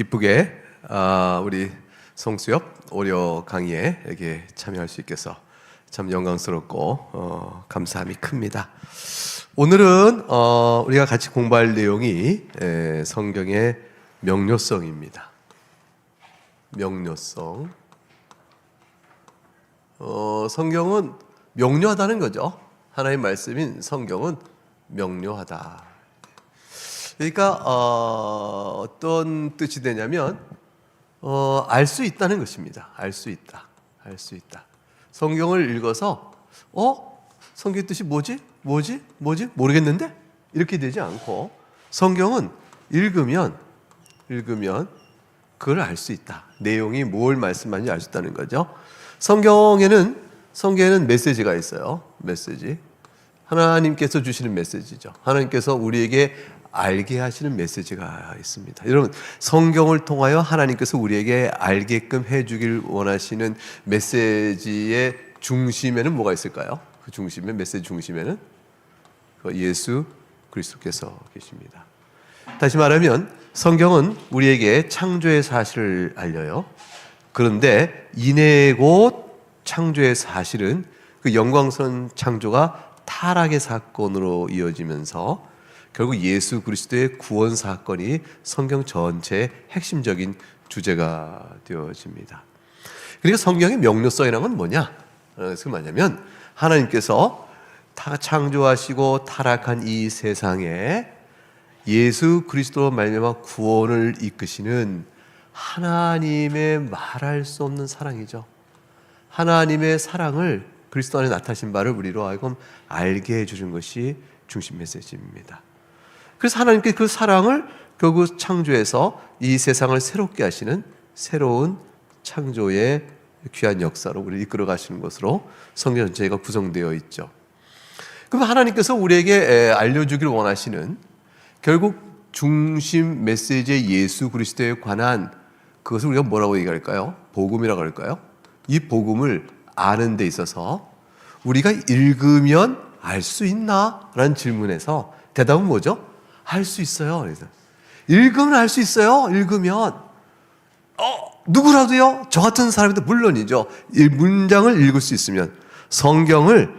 기쁘게 우리 송수엽 오려 강의에 이렇게 참여할 수 있겠어 참 영광스럽고 감사함이 큽니다. 오늘은 우리가 같이 공부할 내용이 성경의 명료성입니다. 명료성. 성경은 명료하다는 거죠. 하나님 말씀인 성경은 명료하다. 그러니까 어떤 뜻이 되냐면 알 수 있다는 것입니다. 알 수 있다. 알 수 있다. 성경을 읽어서 성경 뜻이 뭐지? 모르겠는데? 이렇게 되지 않고 성경은 읽으면 그걸 알 수 있다. 내용이 뭘 말씀하는지 알 수 있다는 거죠. 성경에는 메시지가 있어요. 메시지. 하나님께서 주시는 메시지죠. 하나님께서 우리에게 알게 하시는 메시지가 있습니다. 여러분, 성경을 통하여 하나님께서 우리에게 알게끔 해주길 원하시는 메시지의 중심에는 뭐가 있을까요? 그 중심에, 메시지 중심에는 예수 그리스도께서 계십니다. 다시 말하면 성경은 우리에게 창조의 사실을 알려요. 그런데 이내 곧 창조의 사실은 그 영광스러운 창조가 타락의 사건으로 이어지면서 결국 예수 그리스도의 구원 사건이 성경 전체의 핵심적인 주제가 되어집니다. 그러니까 성경의 명료성이라는 건 뭐냐? 그래서 뭐냐면 하나님께서 창조하시고 타락한 이 세상에 예수 그리스도로 말미암아 구원을 이끄시는 하나님의 말할 수 없는 사랑이죠. 하나님의 사랑을 그리스도 안에 나타나신 바를 우리로 하여금 알게 해주는 것이 중심 메시지입니다. 그래서 하나님께 그 사랑을 결국 창조해서 이 세상을 새롭게 하시는 새로운 창조의 귀한 역사로 우리를 이끌어 가시는 것으로 성경 전체가 구성되어 있죠. 그럼 하나님께서 우리에게 알려주길 원하시는 결국 중심 메시지의 예수 그리스도에 관한 그것을 우리가 뭐라고 얘기할까요? 복음이라고 할까요? 이 복음을 아는 데 있어서 우리가 읽으면 알 수 있나? 라는 질문에서 대답은 뭐죠? 알 수 있어요. 그래서 읽으면 알 수 있어요. 읽으면 누구라도요. 저 같은 사람도 물론이죠. 문장을 읽을 수 있으면 성경을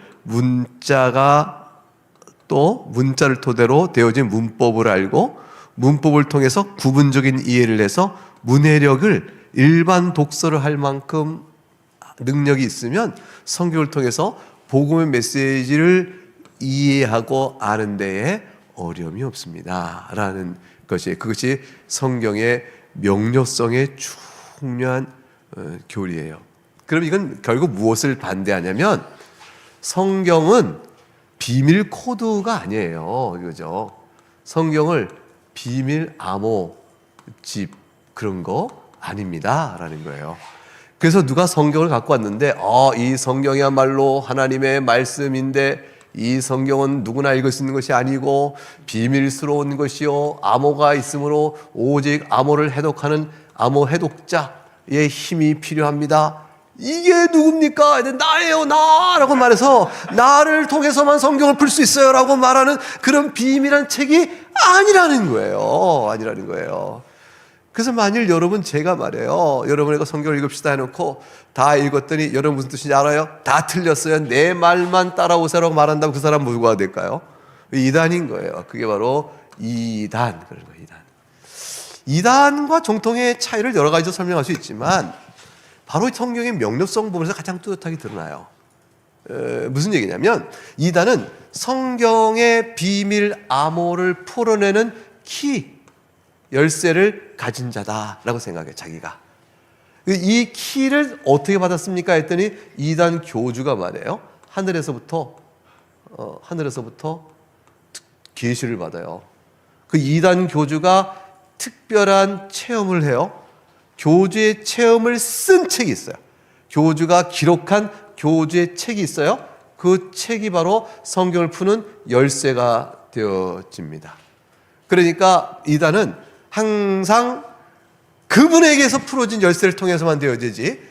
문자를 토대로 되어진 문법을 알고 문법을 통해서 구분적인 이해를 해서 문해력을 일반 독서를 할 만큼 능력이 있으면 성경을 통해서 복음의 메시지를 이해하고 아는 데에 어려움이 없습니다. 라는 그것이 성경의 명료성의 중요한 교리예요. 그럼 이건 결국 무엇을 반대하냐면 성경은 비밀 코드가 아니에요. 이거죠. 성경을 비밀 암호집 그런 거 아닙니다. 라는 거예요. 그래서 누가 성경을 갖고 왔는데 이 성경이야말로 하나님의 말씀인데 이 성경은 누구나 읽을 수 있는 것이 아니고 비밀스러운 것이요 암호가 있으므로 오직 암호를 해독하는 암호 해독자의 힘이 필요합니다. 이게 누굽니까? 나예요, 나라고 말해서 나를 통해서만 성경을 풀 수 있어요 라고 말하는 그런 비밀한 책이 아니라는 거예요. 그래서 만일 여러분 제가 말해요, 여러분에게 성경을 읽읍시다 해놓고 다 읽었더니 여러분 무슨 뜻인지 알아요? 다 틀렸어요. 내 말만 따라오세요라고 말한다면 그 사람 누구가 될까요? 이단인 거예요. 그게 바로 이단. 그런 거예요. 이단과 정통의 차이를 여러 가지로 설명할 수 있지만 바로 성경의 명료성 부분에서 가장 뚜렷하게 드러나요. 무슨 얘기냐면 이단은 성경의 비밀 암호를 풀어내는 열쇠를 가진 자다라고 생각해요. 자기가. 이 키를 어떻게 받았습니까? 했더니 이단 교주가 말해요. 하늘에서부터 계시를 받아요. 그 이단 교주가 특별한 체험을 해요. 교주의 체험을 쓴 책이 있어요. 교주가 기록한 교주의 책이 있어요. 그 책이 바로 성경을 푸는 열쇠가 되어집니다. 그러니까 이단은 항상 그분에게서 풀어진 열쇠를 통해서만 되어지지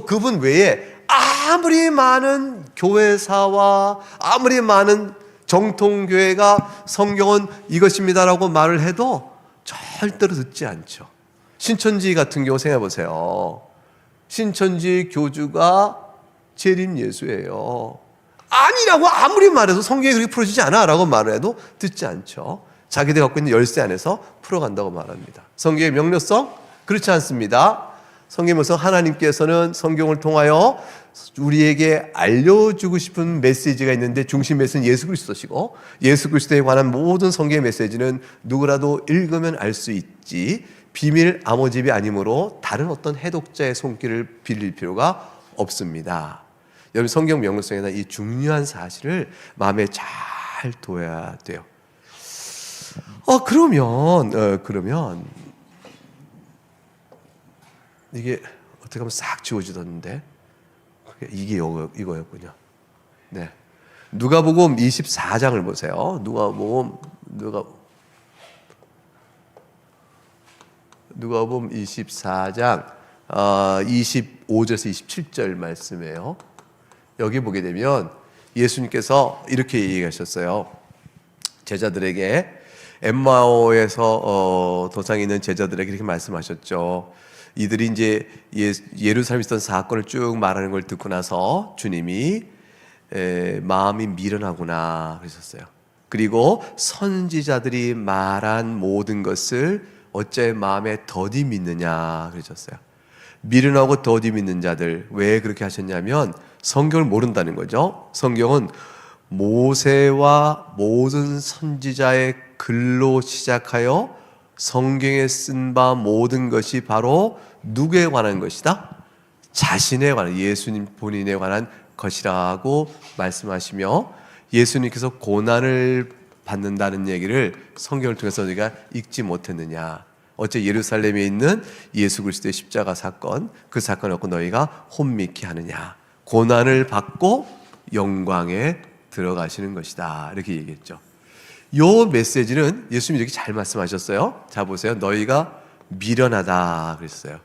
그분 외에 아무리 많은 교회사와 아무리 많은 정통교회가 성경은 이것입니다라고 말을 해도 절대로 듣지 않죠. 신천지 같은 경우 생각해 보세요. 신천지 교주가 재림 예수예요. 아니라고 아무리 말해도 성경이 그렇게 풀어지지 않아 라고 말을 해도 듣지 않죠. 자기들 갖고 있는 열쇠 안에서 풀어간다고 말합니다. 성경의 명료성? 그렇지 않습니다. 성경의 명료성, 하나님께서는 성경을 통하여 우리에게 알려주고 싶은 메시지가 있는데 중심 메시지는 예수 그리스도시고, 예수 그리스도에 관한 모든 성경의 메시지는 누구라도 읽으면 알 수 있지 비밀 암호집이 아니므로 다른 어떤 해독자의 손길을 빌릴 필요가 없습니다. 여러분, 성경 명료성에 대한 이 중요한 사실을 마음에 잘 둬야 돼요. 그러면 이게 어떻게 하면 싹 지워지던데 이게 이거였군요. 네, 누가복음 24장을 보세요. 누가복음 24장 25절에서 27절 말씀이에요. 여기 보게 되면 예수님께서 이렇게 얘기하셨어요. 제자들에게, 엠마오에서 도상에 있는 제자들에게 이렇게 말씀하셨죠. 이들이 이제 예루살렘에 있던 사건을 쭉 말하는 걸 듣고 나서 주님이 마음이 미련하구나 그러셨어요. 그리고 선지자들이 말한 모든 것을 어째 마음에 더디 믿느냐 그러셨어요. 미련하고 더디 믿는 자들, 왜 그렇게 하셨냐면 성경을 모른다는 거죠. 성경은 모세와 모든 선지자의 글로 시작하여 성경에 쓴 바 모든 것이 바로 누구에 관한 것이다? 자신에 관한, 예수님 본인에 관한 것이라고 말씀하시며, 예수님께서 고난을 받는다는 얘기를 성경을 통해서 우리가 읽지 못했느냐. 어째 예루살렘에 있는 예수 그리스도의 십자가 사건, 그 사건을 갖고 너희가 혼미케 하느냐. 고난을 받고 영광에 들어가시는 것이다. 이렇게 얘기했죠. 요 메시지는 예수님이 이렇게 잘 말씀하셨어요. 자 보세요. 너희가 미련하다 그랬어요.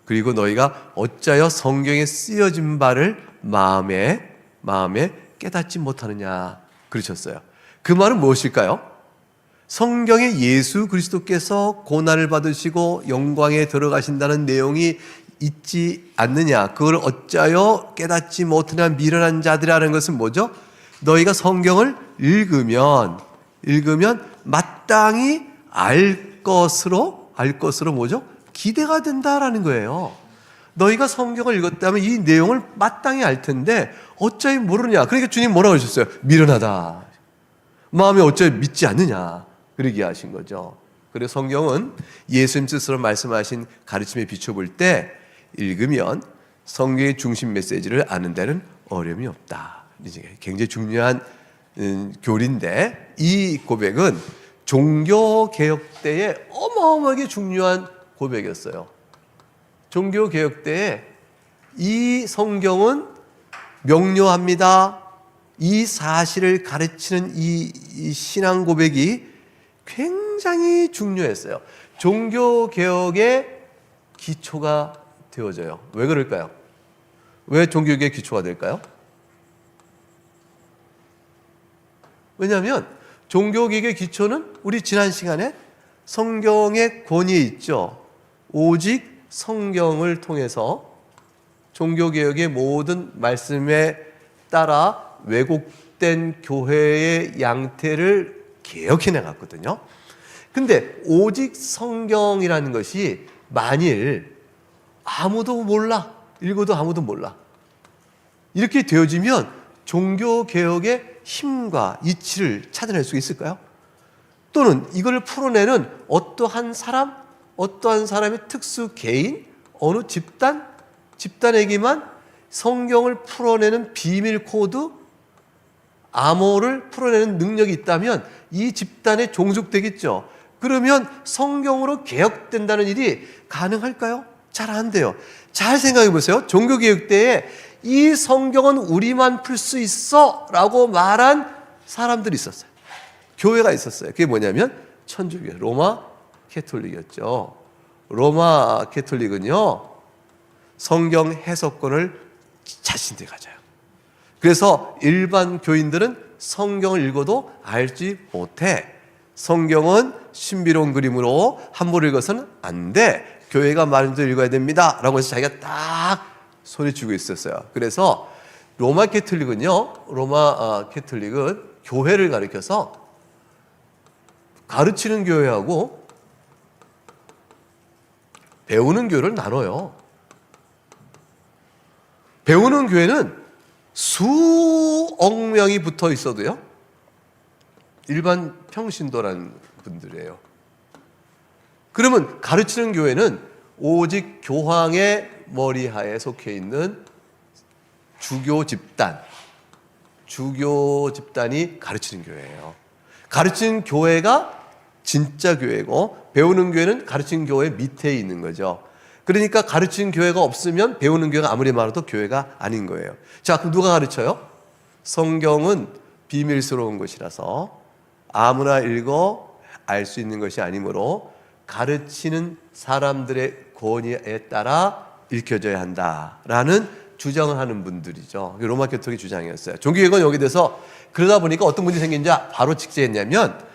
그리고 너희가 어찌하여 성경에 쓰여진 바를 마음에 깨닫지 못하느냐 그러셨어요. 그 말은 무엇일까요? 성경에 예수 그리스도께서 고난을 받으시고 영광에 들어가신다는 내용이 있지 않느냐, 그걸 어찌하여 깨닫지 못하는 미련한 자들이라는 것은 뭐죠? 너희가 성경을 읽으면 마땅히 알 것으로 뭐죠? 기대가 된다라는 거예요. 너희가 성경을 읽었다면 이 내용을 마땅히 알 텐데 어찌 모르냐. 그러니까 주님 뭐라고 하셨어요? 미련하다. 마음에 어찌 믿지 않느냐. 그러게 하신 거죠. 그래서 성경은 예수님 스스로 말씀하신 가르침에 비춰볼 때 읽으면 성경의 중심 메시지를 아는 데는 어려움이 없다. 굉장히 중요한 교리인데, 이 고백은 종교개혁 때에 어마어마하게 중요한 고백이었어요. 종교개혁 때에 이 성경은 명료합니다. 이 사실을 가르치는 이 신앙 고백이 굉장히 중요했어요. 종교개혁의 기초가 되어져요. 왜 그럴까요? 왜 종교개혁의 기초가 될까요? 왜냐하면 종교개혁의 기초는 우리 지난 시간에 성경의 권위에 있죠. 오직 성경을 통해서 종교개혁의 모든 말씀에 따라 왜곡된 교회의 양태를 개혁해 나갔거든요. 근데 오직 성경이라는 것이 만일 아무도 몰라, 읽어도 아무도 몰라, 이렇게 되어지면 종교개혁의 힘과 이치를 찾아낼 수 있을까요? 또는 이걸 풀어내는 어떠한 사람의 특수 개인, 어느 집단에게만 성경을 풀어내는 비밀 코드, 암호를 풀어내는 능력이 있다면 이 집단에 종속되겠죠. 그러면 성경으로 개혁된다는 일이 가능할까요? 잘 안 돼요. 잘 생각해 보세요. 종교개혁 때에 이 성경은 우리만 풀 수 있어 라고 말한 사람들이 있었어요. 교회가 있었어요. 그게 뭐냐면 천주교, 로마 캐톨릭이었죠. 로마 캐톨릭은요, 성경 해석권을 자신들이 가져요. 그래서 일반 교인들은 성경을 읽어도 알지 못해. 성경은 신비로운 그림으로 함부로 읽어서는 안 돼. 교회가 말한 대로 읽어야 됩니다 라고 해서 자기가 딱 소리치고 있었어요. 그래서 로마 캐톨릭은 교회를 가리켜서 가르치는 교회하고 배우는 교회를 나눠요. 배우는 교회는 수억 명이 붙어 있어도요, 일반 평신도라는 분들이에요. 그러면 가르치는 교회는 오직 교황의 머리하에 속해 있는 주교 집단이 가르치는 교회예요. 가르치는 교회가 진짜 교회고, 배우는 교회는 가르치는 교회 밑에 있는 거죠. 그러니까 가르치는 교회가 없으면 배우는 교회가 아무리 많아도 교회가 아닌 거예요. 자, 그럼 누가 가르쳐요? 성경은 비밀스러운 것이라서 아무나 읽어 알 수 있는 것이 아니므로 가르치는 사람들의 권위에 따라 읽혀져야 한다라는 주장을 하는 분들이죠. 로마 교통의 주장이었어요. 종교개혁은 여기 대해서 그러다 보니까 어떤 문제가 생긴지 바로 직제했냐면,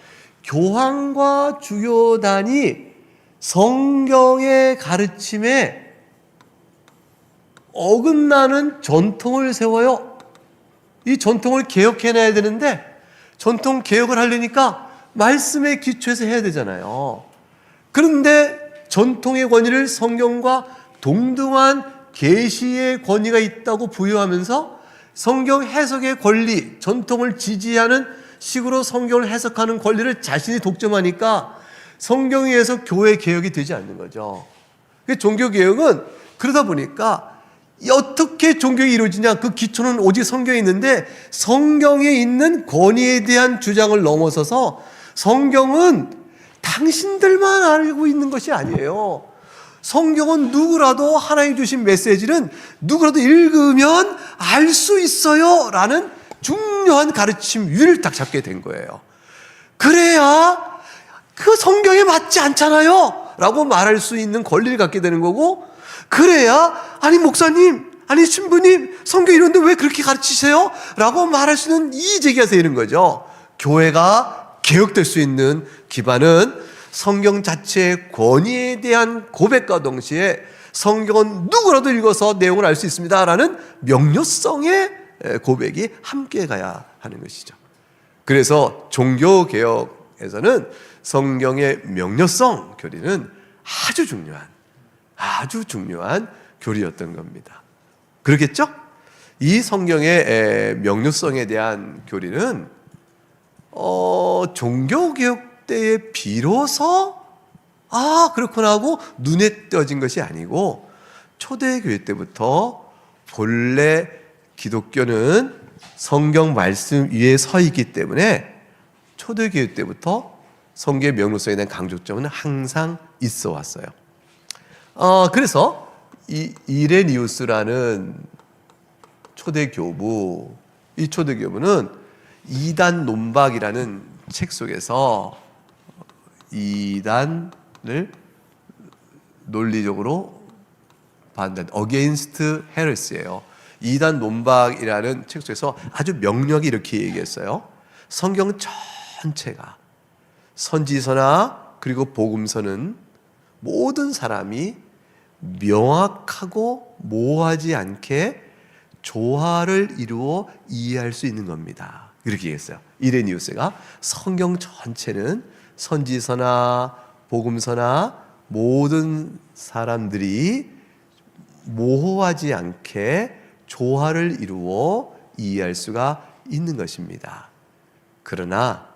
교황과 주교단이 성경의 가르침에 어긋나는 전통을 세워요. 이 전통을 개혁해내야 되는데, 전통 개혁을 하려니까 말씀에 기초해서 해야 되잖아요. 그런데 전통의 권위를 성경과 동등한 계시의 권위가 있다고 부여하면서 성경 해석의 권리, 전통을 지지하는 식으로 성경을 해석하는 권리를 자신이 독점하니까 성경에 의해서 교회 개혁이 되지 않는 거죠. 종교 개혁은 그러다 보니까 어떻게 종교가 이루어지냐, 그 기초는 오직 성경에 있는데, 성경에 있는 권위에 대한 주장을 넘어서서 성경은 당신들만 알고 있는 것이 아니에요. 성경은 누구라도 하나님 주신 메시지는 누구라도 읽으면 알 수 있어요 라는 중요한 가르침 위를 딱 잡게 된 거예요. 그래야 그 성경에 맞지 않잖아요 라고 말할 수 있는 권리를 갖게 되는 거고, 그래야 아니 목사님, 아니 신부님, 성경 이런데 왜 그렇게 가르치세요? 라고 말할 수 있는 이의제기가 되는 거죠. 교회가 개혁될 수 있는 기반은 성경 자체의 권위에 대한 고백과 동시에 성경은 누구라도 읽어서 내용을 알 수 있습니다라는 명료성의 고백이 함께 가야 하는 것이죠. 그래서 종교개혁에서는 성경의 명료성 교리는 아주 중요한 교리였던 겁니다. 그렇겠죠? 이 성경의 명료성에 대한 교리는 종교개혁 때에 비로소 그렇구나 하고 눈에 띄어진 것이 아니고, 초대교회 때부터 본래 기독교는 성경 말씀 위에 서 있기 때문에 초대교회 때부터 성경의 명료성에 대한 강조점은 항상 있어 왔어요. 그래서 이 이레니우스라는 초대교부, 이 초대교부는 이단 논박이라는 책 속에서 이단을 논리적으로 반대, Against Heresy예요. 이단 논박이라는 책 속에서 아주 명료하게 이렇게 얘기했어요. 성경 전체가, 선지서나 그리고 복음서는 모든 사람이 명확하고 모호하지 않게 조화를 이루어 이해할 수 있는 겁니다. 이렇게 얘기했어요. 이레니우스가 성경 전체는 선지서나 복음서나 모든 사람들이 모호하지 않게 조화를 이루어 이해할 수가 있는 것입니다. 그러나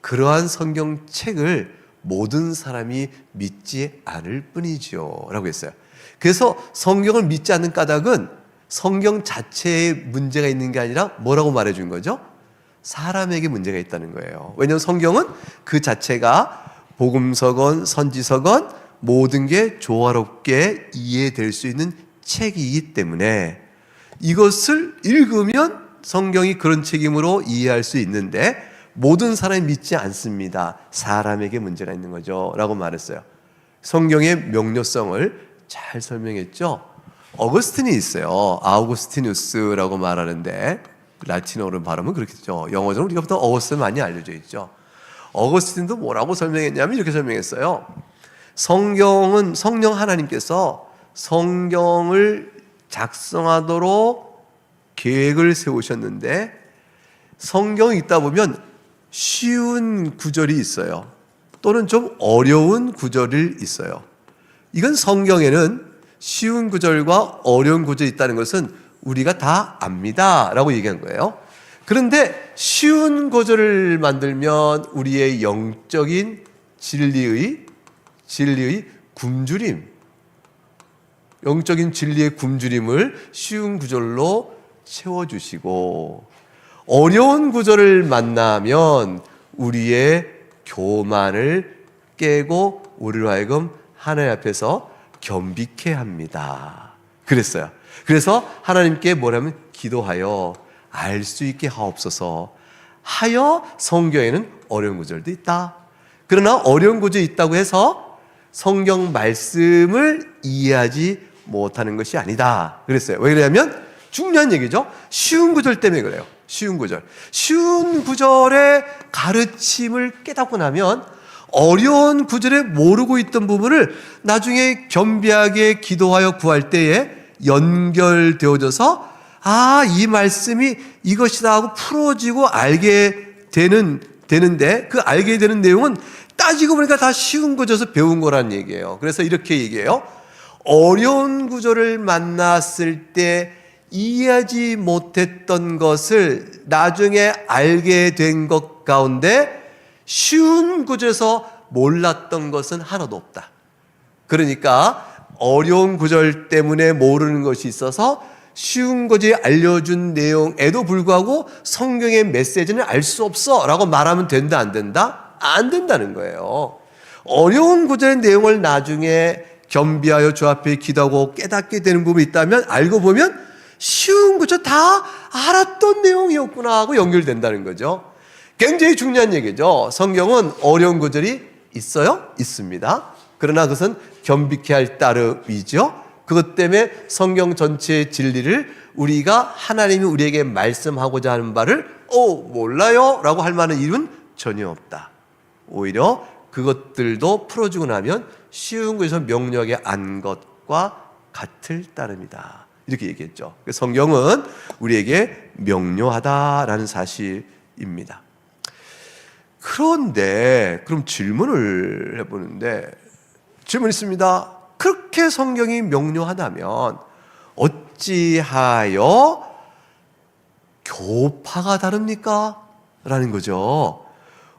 그러한 성경책을 모든 사람이 믿지 않을 뿐이죠 라고 했어요. 그래서 성경을 믿지 않는 까닭은 성경 자체에 문제가 있는 게 아니라 뭐라고 말해준 거죠? 사람에게 문제가 있다는 거예요. 왜냐하면 성경은 그 자체가 복음서건 선지서건 모든 게 조화롭게 이해될 수 있는 책이기 때문에 이것을 읽으면 성경이 그런 책임으로 이해할 수 있는데, 모든 사람이 믿지 않습니다. 사람에게 문제가 있는 거죠 라고 말했어요. 성경의 명료성을 잘 설명했죠. 어거스틴이 있어요. 아우구스티누스라고 말하는데 라틴어로 발음은 그렇게 되죠. 영어적으로 우리가 보통 어거스틴 많이 알려져 있죠. 어거스틴도 뭐라고 설명했냐면 이렇게 설명했어요. 성경은 성령 하나님께서 성경을 작성하도록 계획을 세우셨는데 성경이 읽다 보면 쉬운 구절이 있어요. 또는 좀 어려운 구절이 있어요. 이건 성경에는 쉬운 구절과 어려운 구절이 있다는 것은 우리가 다 압니다 라고 얘기한 거예요. 그런데 쉬운 구절을 만들면 우리의 영적인 진리의 굶주림, 영적인 진리의 굶주림을 쉬운 구절로 채워주시고, 어려운 구절을 만나면 우리의 교만을 깨고 우리로 하여금 하나님 앞에서 겸비케 합니다. 그랬어요. 그래서 하나님께 뭐라면 기도하여 알 수 있게 하옵소서 하여 성경에는 어려운 구절도 있다. 그러나 어려운 구절이 있다고 해서 성경 말씀을 이해하지 못하는 것이 아니다 그랬어요. 왜 그러냐면 중요한 얘기죠. 쉬운 구절 때문에 그래요. 쉬운 구절의 가르침을 깨닫고 나면 어려운 구절에 모르고 있던 부분을 나중에 겸비하게 기도하여 구할 때에 연결되어져서 이 말씀이 이것이다 하고 풀어지고 알게 되는데 그 알게 되는 내용은 따지고 보니까 다 쉬운 구절에서 배운 거란 얘기예요. 그래서 이렇게 얘기해요. 어려운 구절을 만났을 때 이해하지 못했던 것을 나중에 알게 된 것 가운데 쉬운 구절에서 몰랐던 것은 하나도 없다. 그러니까 어려운 구절 때문에 모르는 것이 있어서 쉬운 것이 알려준 내용에도 불구하고 성경의 메시지는 알 수 없어 라고 말하면 된다 안 된다? 안 된다는 거예요. 어려운 구절의 내용을 나중에 겸비하여 주 앞에 기도하고 깨닫게 되는 부분이 있다면 알고 보면 쉬운 구절 다 알았던 내용이었구나 하고 연결된다는 거죠. 굉장히 중요한 얘기죠. 성경은 어려운 구절이 있어요? 있습니다. 그러나 그것은 겸비케 할 따름이죠. 그것 때문에 성경 전체의 진리를 우리가 하나님이 우리에게 말씀하고자 하는 바를 몰라요 라고 할 만한 이유는 전혀 없다. 오히려 그것들도 풀어주고 나면 쉬운 것에서 명료하게 안 것과 같을 따름이다. 이렇게 얘기했죠. 성경은 우리에게 명료하다라는 사실입니다. 그런데 그럼 질문을 해보는데 질문 있습니다. 그렇게 성경이 명료하다면 어찌하여 교파가 다릅니까? 라는 거죠.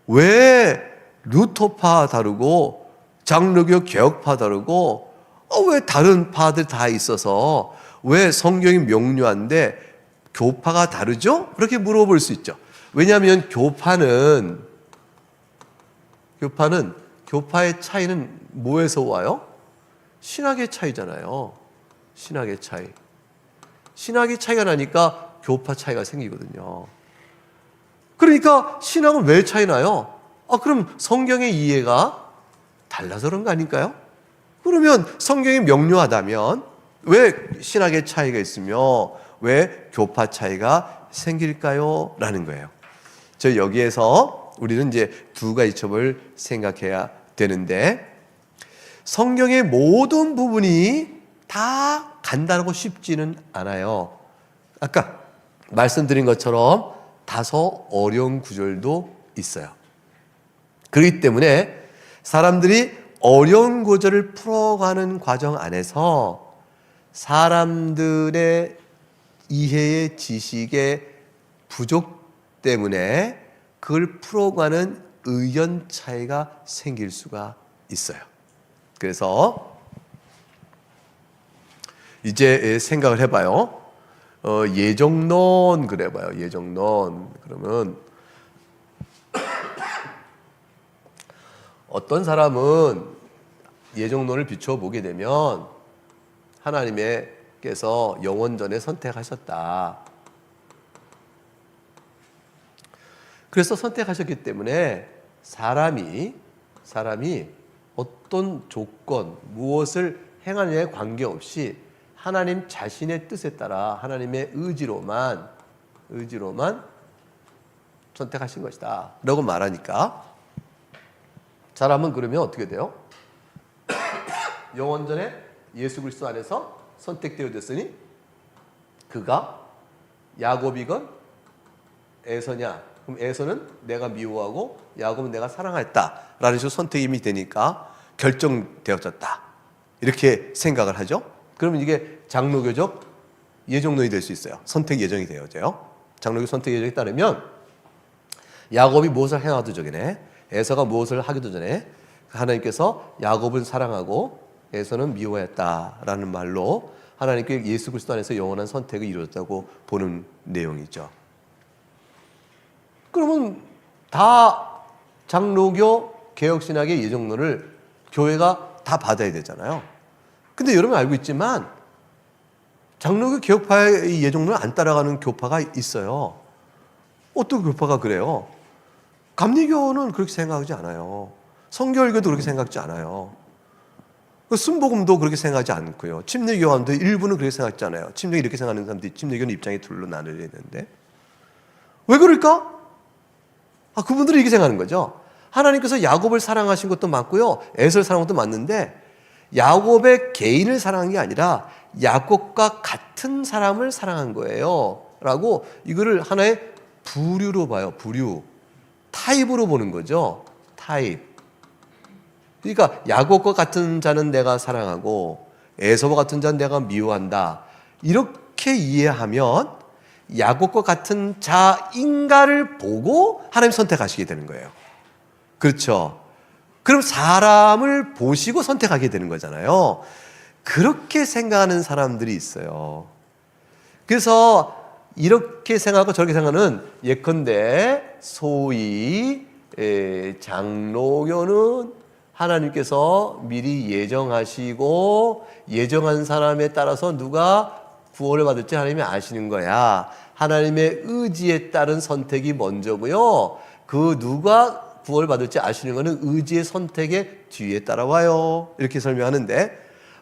왜 루터파 다르고 장로교 개혁파 다르고 왜 다른 파들 다 있어서 왜 성경이 명료한데 교파가 다르죠? 그렇게 물어볼 수 있죠. 왜냐하면 교파의 차이는 뭐에서 와요? 신학의 차이잖아요. 신학의 차이가 나니까 교파 차이가 생기거든요. 그러니까 신학은 왜 차이 나요? 그럼 성경의 이해가 달라서 그런 거 아닐까요? 그러면 성경이 명료하다면 왜 신학의 차이가 있으며 왜 교파 차이가 생길까요? 라는 거예요. 저 여기에서 우리는 이제 두 가지 점을 생각해야 되는데 성경의 모든 부분이 다 간단하고 쉽지는 않아요. 아까 말씀드린 것처럼 다소 어려운 구절도 있어요. 그렇기 때문에 사람들이 어려운 구절을 풀어가는 과정 안에서 사람들의 이해의 지식의 부족 때문에 그걸 풀어가는 의견 차이가 생길 수가 있어요. 그래서 이제 생각을 해봐요. 예정론 그래봐요. 예정론 그러면 어떤 사람은 예정론을 비춰보게 되면 하나님께서 영원전에 선택하셨다. 그래서 선택하셨기 때문에 사람이 어떤 조건, 무엇을 행하느냐에 관계없이 하나님 자신의 뜻에 따라 하나님의 의지로만 선택하신 것이다 라고 말하니까 사람은 그러면 어떻게 돼요? 영원전에 예수 그리스도 안에서 선택되어졌으니 그가 야곱이건 에서냐? 그럼 에서는 내가 미워하고 야곱은 내가 사랑했다라는 식으로 선택이 이미 되니까 결정되어졌다. 이렇게 생각을 하죠. 그러면 이게 장로교적 예정론이 될 수 있어요. 선택 예정이 되어져요. 장로교 선택 예정에 따르면 야곱이 무엇을 행하기도 전에 에서가 무엇을 하기도 전에 하나님께서 야곱을 사랑하고 에서는 미워했다라는 말로 하나님께 예수 그리스도 안에서 영원한 선택이 이루어졌다고 보는 내용이죠. 그러면 다 장로교 개혁신학의 예정론을 교회가 다 받아야 되잖아요. 근데 여러분 알고 있지만 장로교 개혁파의 예정론을 안 따라가는 교파가 있어요. 어떤 교파가 그래요? 감리교는 그렇게 생각하지 않아요. 성결교도 그렇게 생각하지 않아요. 순복음도 그렇게 생각하지 않고요. 침례교환도 일부는 그렇게 생각하지 않아요. 침례 이렇게 생각하는 사람들이 침례교는 입장이 둘로 나눠져 있는데 왜 그럴까? 그분들은 이렇게 생각하는 거죠. 하나님께서 야곱을 사랑하신 것도 맞고요. 에서를 사랑한 것도 맞는데 야곱의 개인을 사랑한 게 아니라 야곱과 같은 사람을 사랑한 거예요. 라고 이거를 하나의 부류로 봐요. 부류. 타입으로 보는 거죠. 타입. 그러니까 야곱과 같은 자는 내가 사랑하고 에서와 같은 자는 내가 미워한다. 이렇게 이해하면 야곱과 같은 자인가를 보고 하나님 선택하시게 되는 거예요. 그렇죠. 그럼 사람을 보시고 선택하게 되는 거잖아요. 그렇게 생각하는 사람들이 있어요. 그래서 이렇게 생각하고 저렇게 생각하는 예컨대 소위 장로교는 하나님께서 미리 예정하시고 예정한 사람에 따라서 누가 구원을 받을지 하나님이 아시는 거야. 하나님의 의지에 따른 선택이 먼저고요. 그 누가 구원을 받을지 아시는 것은 의지의 선택의 뒤에 따라와요. 이렇게 설명하는데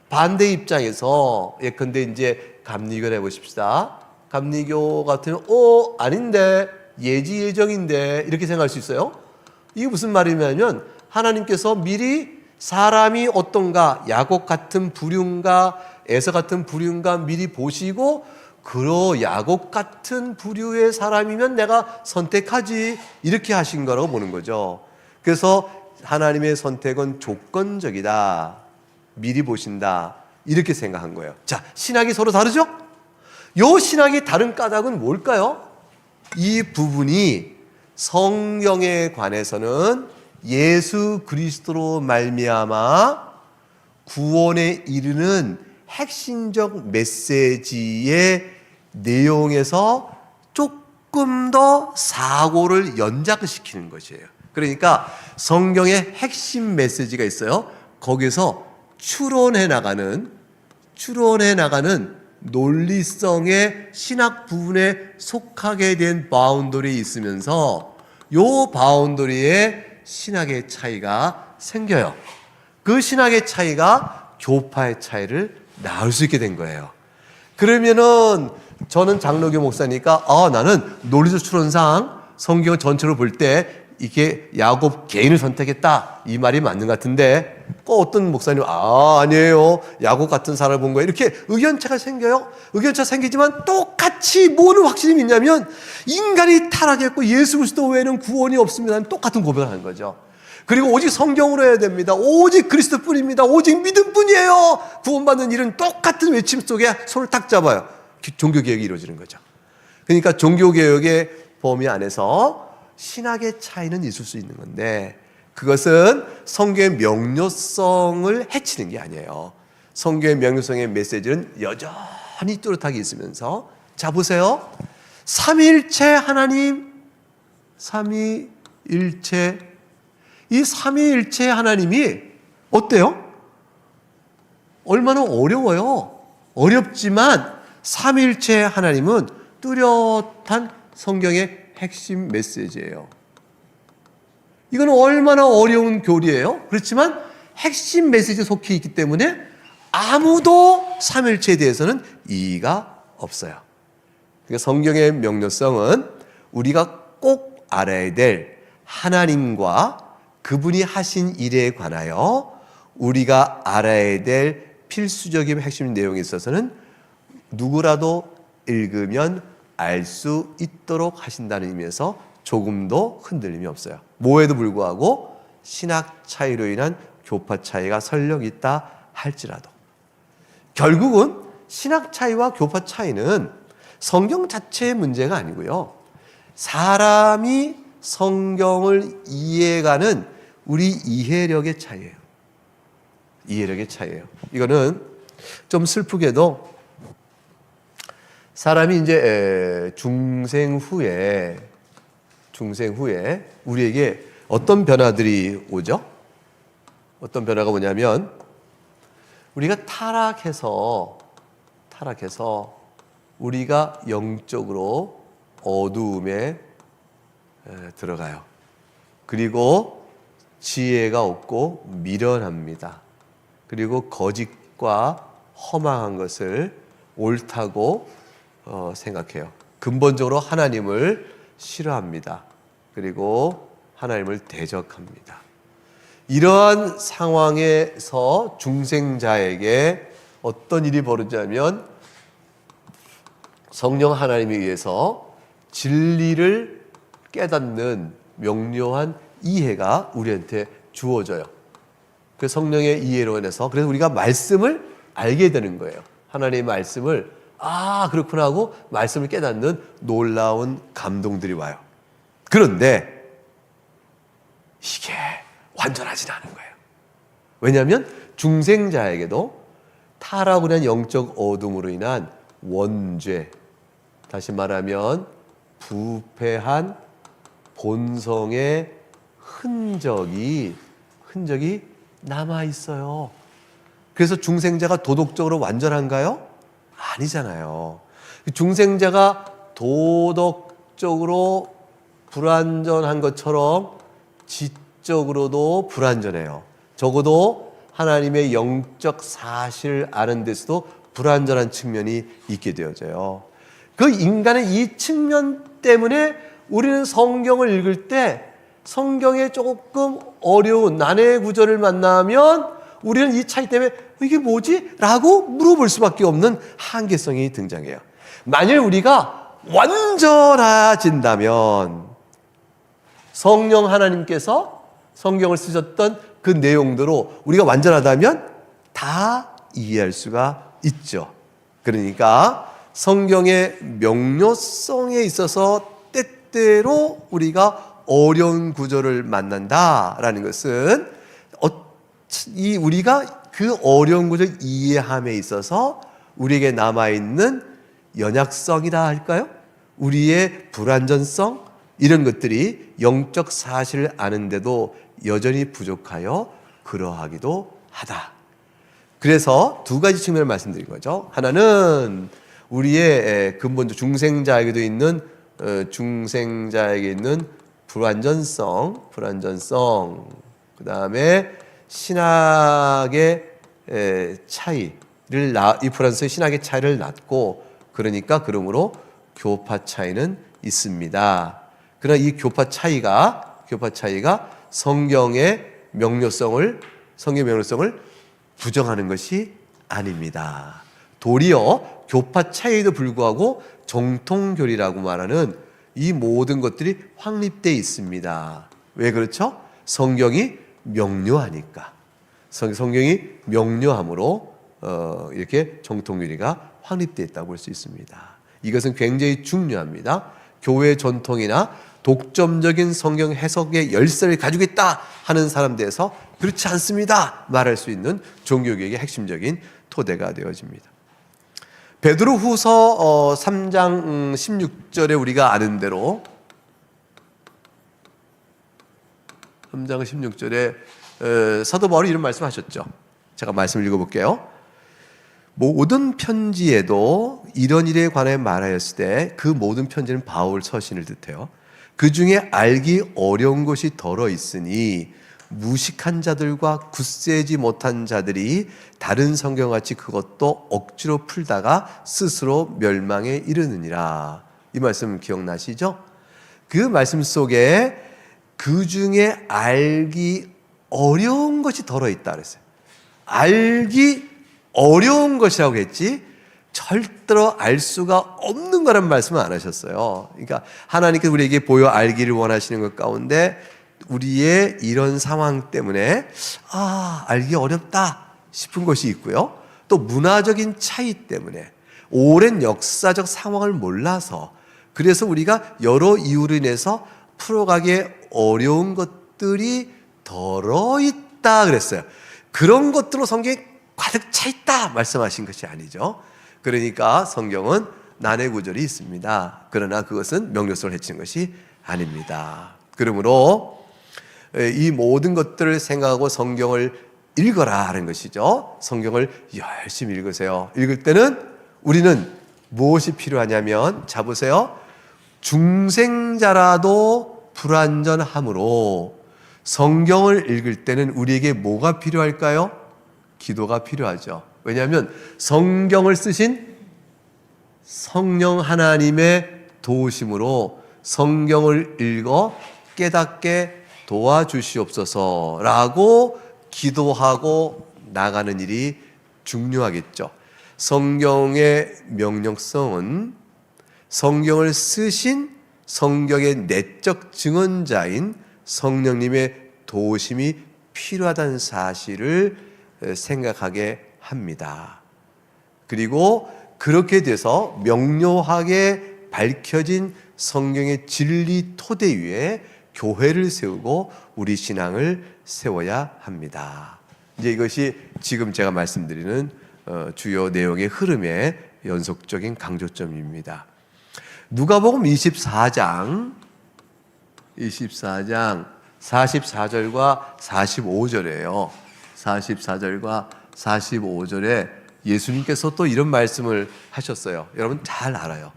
반대 입장에서 예컨대 이제 감리교를 해보십시다. 감리교 같으면 아닌데 예지 예정인데 이렇게 생각할 수 있어요. 이게 무슨 말이냐면 하나님께서 미리 사람이 어떤가 야곱 같은 부류인가 에서 같은 부류인가 미리 보시고 야곱 같은 부류의 사람이면 내가 선택하지 이렇게 하신 거라고 보는 거죠. 그래서 하나님의 선택은 조건적이다. 미리 보신다. 이렇게 생각한 거예요. 자, 신학이 서로 다르죠? 요 신학이 다른 까닭은 뭘까요? 이 부분이 성경에 관해서는 예수 그리스도로 말미암아 구원에 이르는 핵심적 메시지의 내용에서 조금 더 사고를 연장시키는 것이에요. 그러니까 성경의 핵심 메시지가 있어요. 거기서 추론해 나가는 논리성의 신학 부분에 속하게 된 바운더리에 있으면서 요 바운더리에 신학의 차이가 생겨요. 그 신학의 차이가 교파의 차이를 낳을 수 있게 된 거예요. 그러면은 저는 장로교 목사니까 나는 논리적 추론상 성경 전체로 볼 때 이게 야곱 개인을 선택했다 이 말이 맞는 것 같은데 어떤 목사님 아니에요 야곱 같은 사람을 본 거예요 이렇게 의견차가 생겨요. 의견차 생기지만 똑같이 뭐는 확신이 있냐면 인간이 타락했고 예수 그리스도 외에는 구원이 없습니다. 똑같은 고백을 하는 거죠. 그리고 오직 성경으로 해야 됩니다. 오직 그리스도뿐입니다. 오직 믿음뿐이에요. 구원받는 일은 똑같은 외침 속에 손을 딱 잡아요. 종교개혁이 이루어지는 거죠. 그러니까 종교개혁의 범위 안에서 신학의 차이는 있을 수 있는 건데 그것은 성경의 명료성을 해치는 게 아니에요. 성경의 명료성의 메시지는 여전히 뚜렷하게 있으면서 자 보세요. 삼위일체 하나님 삼위일체 이 삼위일체 하나님이 어때요? 얼마나 어려워요. 어렵지만 삼위일체 하나님은 뚜렷한 성경의 핵심 메시지예요. 이건 얼마나 어려운 교리예요. 그렇지만 핵심 메시지에 속해 있기 때문에 아무도 삼위일체에 대해서는 이의가 없어요. 그러니까 성경의 명료성은 우리가 꼭 알아야 될 하나님과 그분이 하신 일에 관하여 우리가 알아야 될 필수적인 핵심 내용에 있어서는 누구라도 읽으면 알 수 있도록 하신다는 의미에서 조금도 흔들림이 없어요. 뭐에도 불구하고 신학 차이로 인한 교파 차이가 설령 있다 할지라도 결국은 신학 차이와 교파 차이는 성경 자체의 문제가 아니고요. 사람이 성경을 이해가는 우리 이해력의 차이예요. 이해력의 차이예요. 이거는 좀 슬프게도 사람이 이제 중생 후에 우리에게 어떤 변화들이 오죠? 어떤 변화가 뭐냐면 우리가 타락해서 우리가 영적으로 어두움에 들어가요. 그리고 지혜가 없고 미련합니다. 그리고 거짓과 허망한 것을 옳다고 생각해요. 근본적으로 하나님을 싫어합니다. 그리고 하나님을 대적합니다. 이러한 상황에서 중생자에게 어떤 일이 벌어지냐면 성령 하나님에 의해서 진리를 깨닫는 명료한 이해가 우리한테 주어져요. 그 성령의 이해로 인해서 그래서 우리가 말씀을 알게 되는 거예요. 하나님의 말씀을 그렇구나 하고 말씀을 깨닫는 놀라운 감동들이 와요. 그런데 이게 완전하진 않은 거예요. 왜냐하면 중생자에게도 타락으로 인한 영적 어둠으로 인한 원죄, 다시 말하면 부패한 본성의 흔적이 남아 있어요. 그래서 중생자가 도덕적으로 완전한가요? 아니잖아요. 중생자가 도덕적으로 불완전한 것처럼 지적으로도 불완전해요. 적어도 하나님의 영적 사실을 아는 데서도 불완전한 측면이 있게 되어져요. 그 인간의 이 측면 때문에 우리는 성경을 읽을 때 성경에 조금 어려운 난해의 구절을 만나면 우리는 이 차이 때문에 이게 뭐지? 라고 물어볼 수밖에 없는 한계성이 등장해요. 만일 우리가 완전해진다면 성령 하나님께서 성경을 쓰셨던 그 내용대로 우리가 완전하다면 다 이해할 수가 있죠. 그러니까 성경의 명료성에 있어서 때때로 우리가 어려운 구절을 만난다라는 것은 우리가 그 어려운 구절 이해함에 있어서 우리에게 남아있는 연약성이라 할까요? 우리의 불완전성 이런 것들이 영적 사실을 아는데도 여전히 부족하여 그러하기도 하다. 그래서 두 가지 측면을 말씀드린 거죠. 하나는 우리의 근본적 중생자에게 있는 불완전성, 그 다음에 신학의 차이를 이 불완전성의 신학의 차이를 낳고 그러므로 교파 차이는 있습니다. 그러나 이 교파 차이가 성경의 명료성을 부정하는 것이 아닙니다. 도리어 교파 차이에도 불구하고 정통교리라고 말하는 이 모든 것들이 확립되어 있습니다. 왜 그렇죠? 성경이 명료하니까. 성경이 명료함으로 이렇게 정통교리가 확립되어 있다고 볼 수 있습니다. 이것은 굉장히 중요합니다. 교회 전통이나 독점적인 성경 해석의 열쇠를 가지고 있다 하는 사람들에서 그렇지 않습니다 말할 수 있는 종교개혁의 핵심적인 토대가 되어집니다. 베드로후서 3장 16절에 우리가 아는 대로 3장 16절에 사도 바울이 이런 말씀하셨죠. 제가 말씀을 읽어볼게요. 모든 편지에도 이런 일에 관해 말하였을 때 그 모든 편지는 바울 서신을 뜻해요. 그 중에 알기 어려운 것이 덜어 있으니 무식한 자들과 굳세지 못한 자들이 다른 성경같이 그것도 억지로 풀다가 스스로 멸망에 이르느니라. 이 말씀 기억나시죠? 그 말씀 속에 그 중에 알기 어려운 것이 덜어 있다 그랬어요. 알기 어려운 것이라고 했지 절대로 알 수가 없는 거란 말씀은 안 하셨어요. 그러니까 하나님께서 우리에게 보여 알기를 원하시는 것 가운데 우리의 이런 상황 때문에 알기 어렵다 싶은 것이 있고요. 또 문화적인 차이 때문에 오랜 역사적 상황을 몰라서 그래서 우리가 여러 이유로 인해서 풀어가기 어려운 것들이 덜어 있다 그랬어요. 그런 것들로 성경이 가득 차 있다 말씀하신 것이 아니죠. 그러니까 성경은 난해 구절이 있습니다. 그러나 그것은 명료성을 해치는 것이 아닙니다. 그러므로 이 모든 것들을 생각하고 성경을 읽어라 하는 것이죠. 성경을 열심히 읽으세요. 읽을 때는 우리는 무엇이 필요하냐면 자 보세요. 중생자라도 불완전하므로 성경을 읽을 때는 우리에게 뭐가 필요할까요? 기도가 필요하죠. 왜냐하면 성경을 쓰신 성령 하나님의 도우심으로 성경을 읽어 깨닫게 도와주시옵소서라고 기도하고 나가는 일이 중요하겠죠. 성경의 명령성은 성경을 쓰신 성경의 내적 증언자인 성령님의 도우심이 필요하다는 사실을 생각하게 합니다. 그리고 그렇게 돼서 명료하게 밝혀진 성경의 진리 토대 위에 교회를 세우고 우리 신앙을 세워야 합니다. 이제 이것이 지금 제가 말씀드리는 주요 내용의 흐름의 연속적인 강조점입니다. 누가복음 24장 44절과 45절이에요. 44절과 45절에 예수님께서 또 이런 말씀을 하셨어요. 여러분 잘 알아요.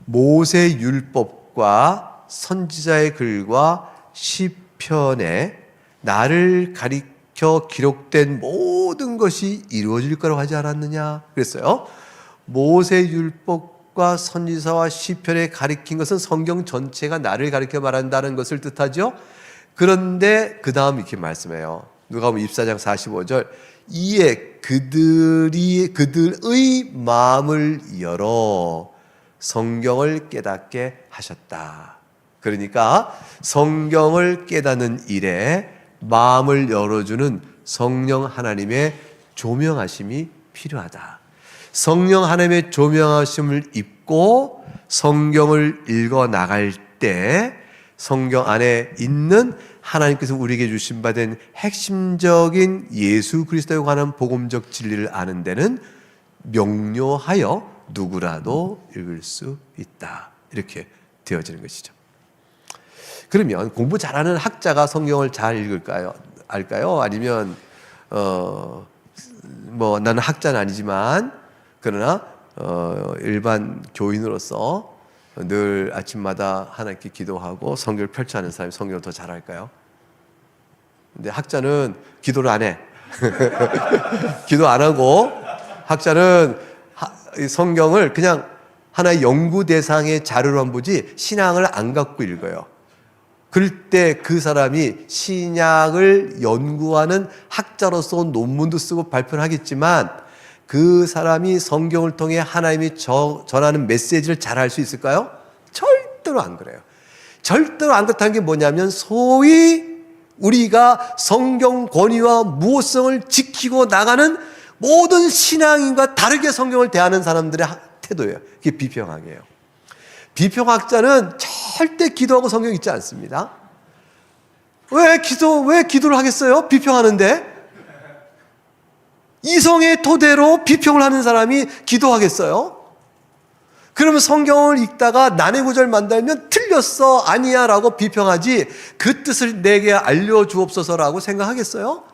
모세 율법과 선지자의 글과 시편에 나를 가리켜 기록된 모든 것이 이루어질 거라고 하지 않았느냐 그랬어요. 모세 율법과 선지자와 시편에 가리킨 것은 성경 전체가 나를 가리켜 말한다는 것을 뜻하죠. 그런데 그 다음 이렇게 말씀해요. 누가복음 24장 45절 이에 그들의 마음을 열어 성경을 깨닫게 하셨다. 그러니까 성경을 깨닫는 일에 마음을 열어주는 성령 하나님의 조명하심이 필요하다. 성령 하나님의 조명하심을 입고 성경을 읽어 나갈 때 성경 안에 있는 하나님께서 우리에게 주신 바 된 핵심적인 예수 그리스도에 관한 복음적 진리를 아는 데는 명료하여 누구라도 읽을 수 있다. 이렇게 되어지는 것이죠. 그러면 공부 잘하는 학자가 성경을 잘 읽을까요? 알까요? 아니면 나는 학자는 아니지만 그러나 일반 교인으로서 늘 아침마다 하나님께 기도하고 성경을 펼쳐하는 사람이 성경을 더 잘할까요? 근데 학자는 기도를 안 해. 기도 안 하고 학자는 성경을 그냥 하나의 연구 대상의 자료로만 보지 신앙을 안 갖고 읽어요. 그럴 때 그 사람이 신약을 연구하는 학자로서 논문도 쓰고 발표를 하겠지만 그 사람이 성경을 통해 하나님이 전하는 메시지를 잘 할 수 있을까요? 절대로 안 그래요. 절대로 안 그렇다는 게 뭐냐면 소위 우리가 성경 권위와 무호성을 지키고 나가는 모든 신앙인과 다르게 성경을 대하는 사람들의 태도예요. 그게 비평학이에요. 비평학자는 절대 기도하고 성경 읽지 않습니다. 왜 기도를 하겠어요? 비평하는데? 이성의 토대로 비평을 하는 사람이 기도하겠어요? 그러면 성경을 읽다가 난해 구절 만들면 틀렸어, 아니야 라고 비평하지 그 뜻을 내게 알려주옵소서라고 생각하겠어요?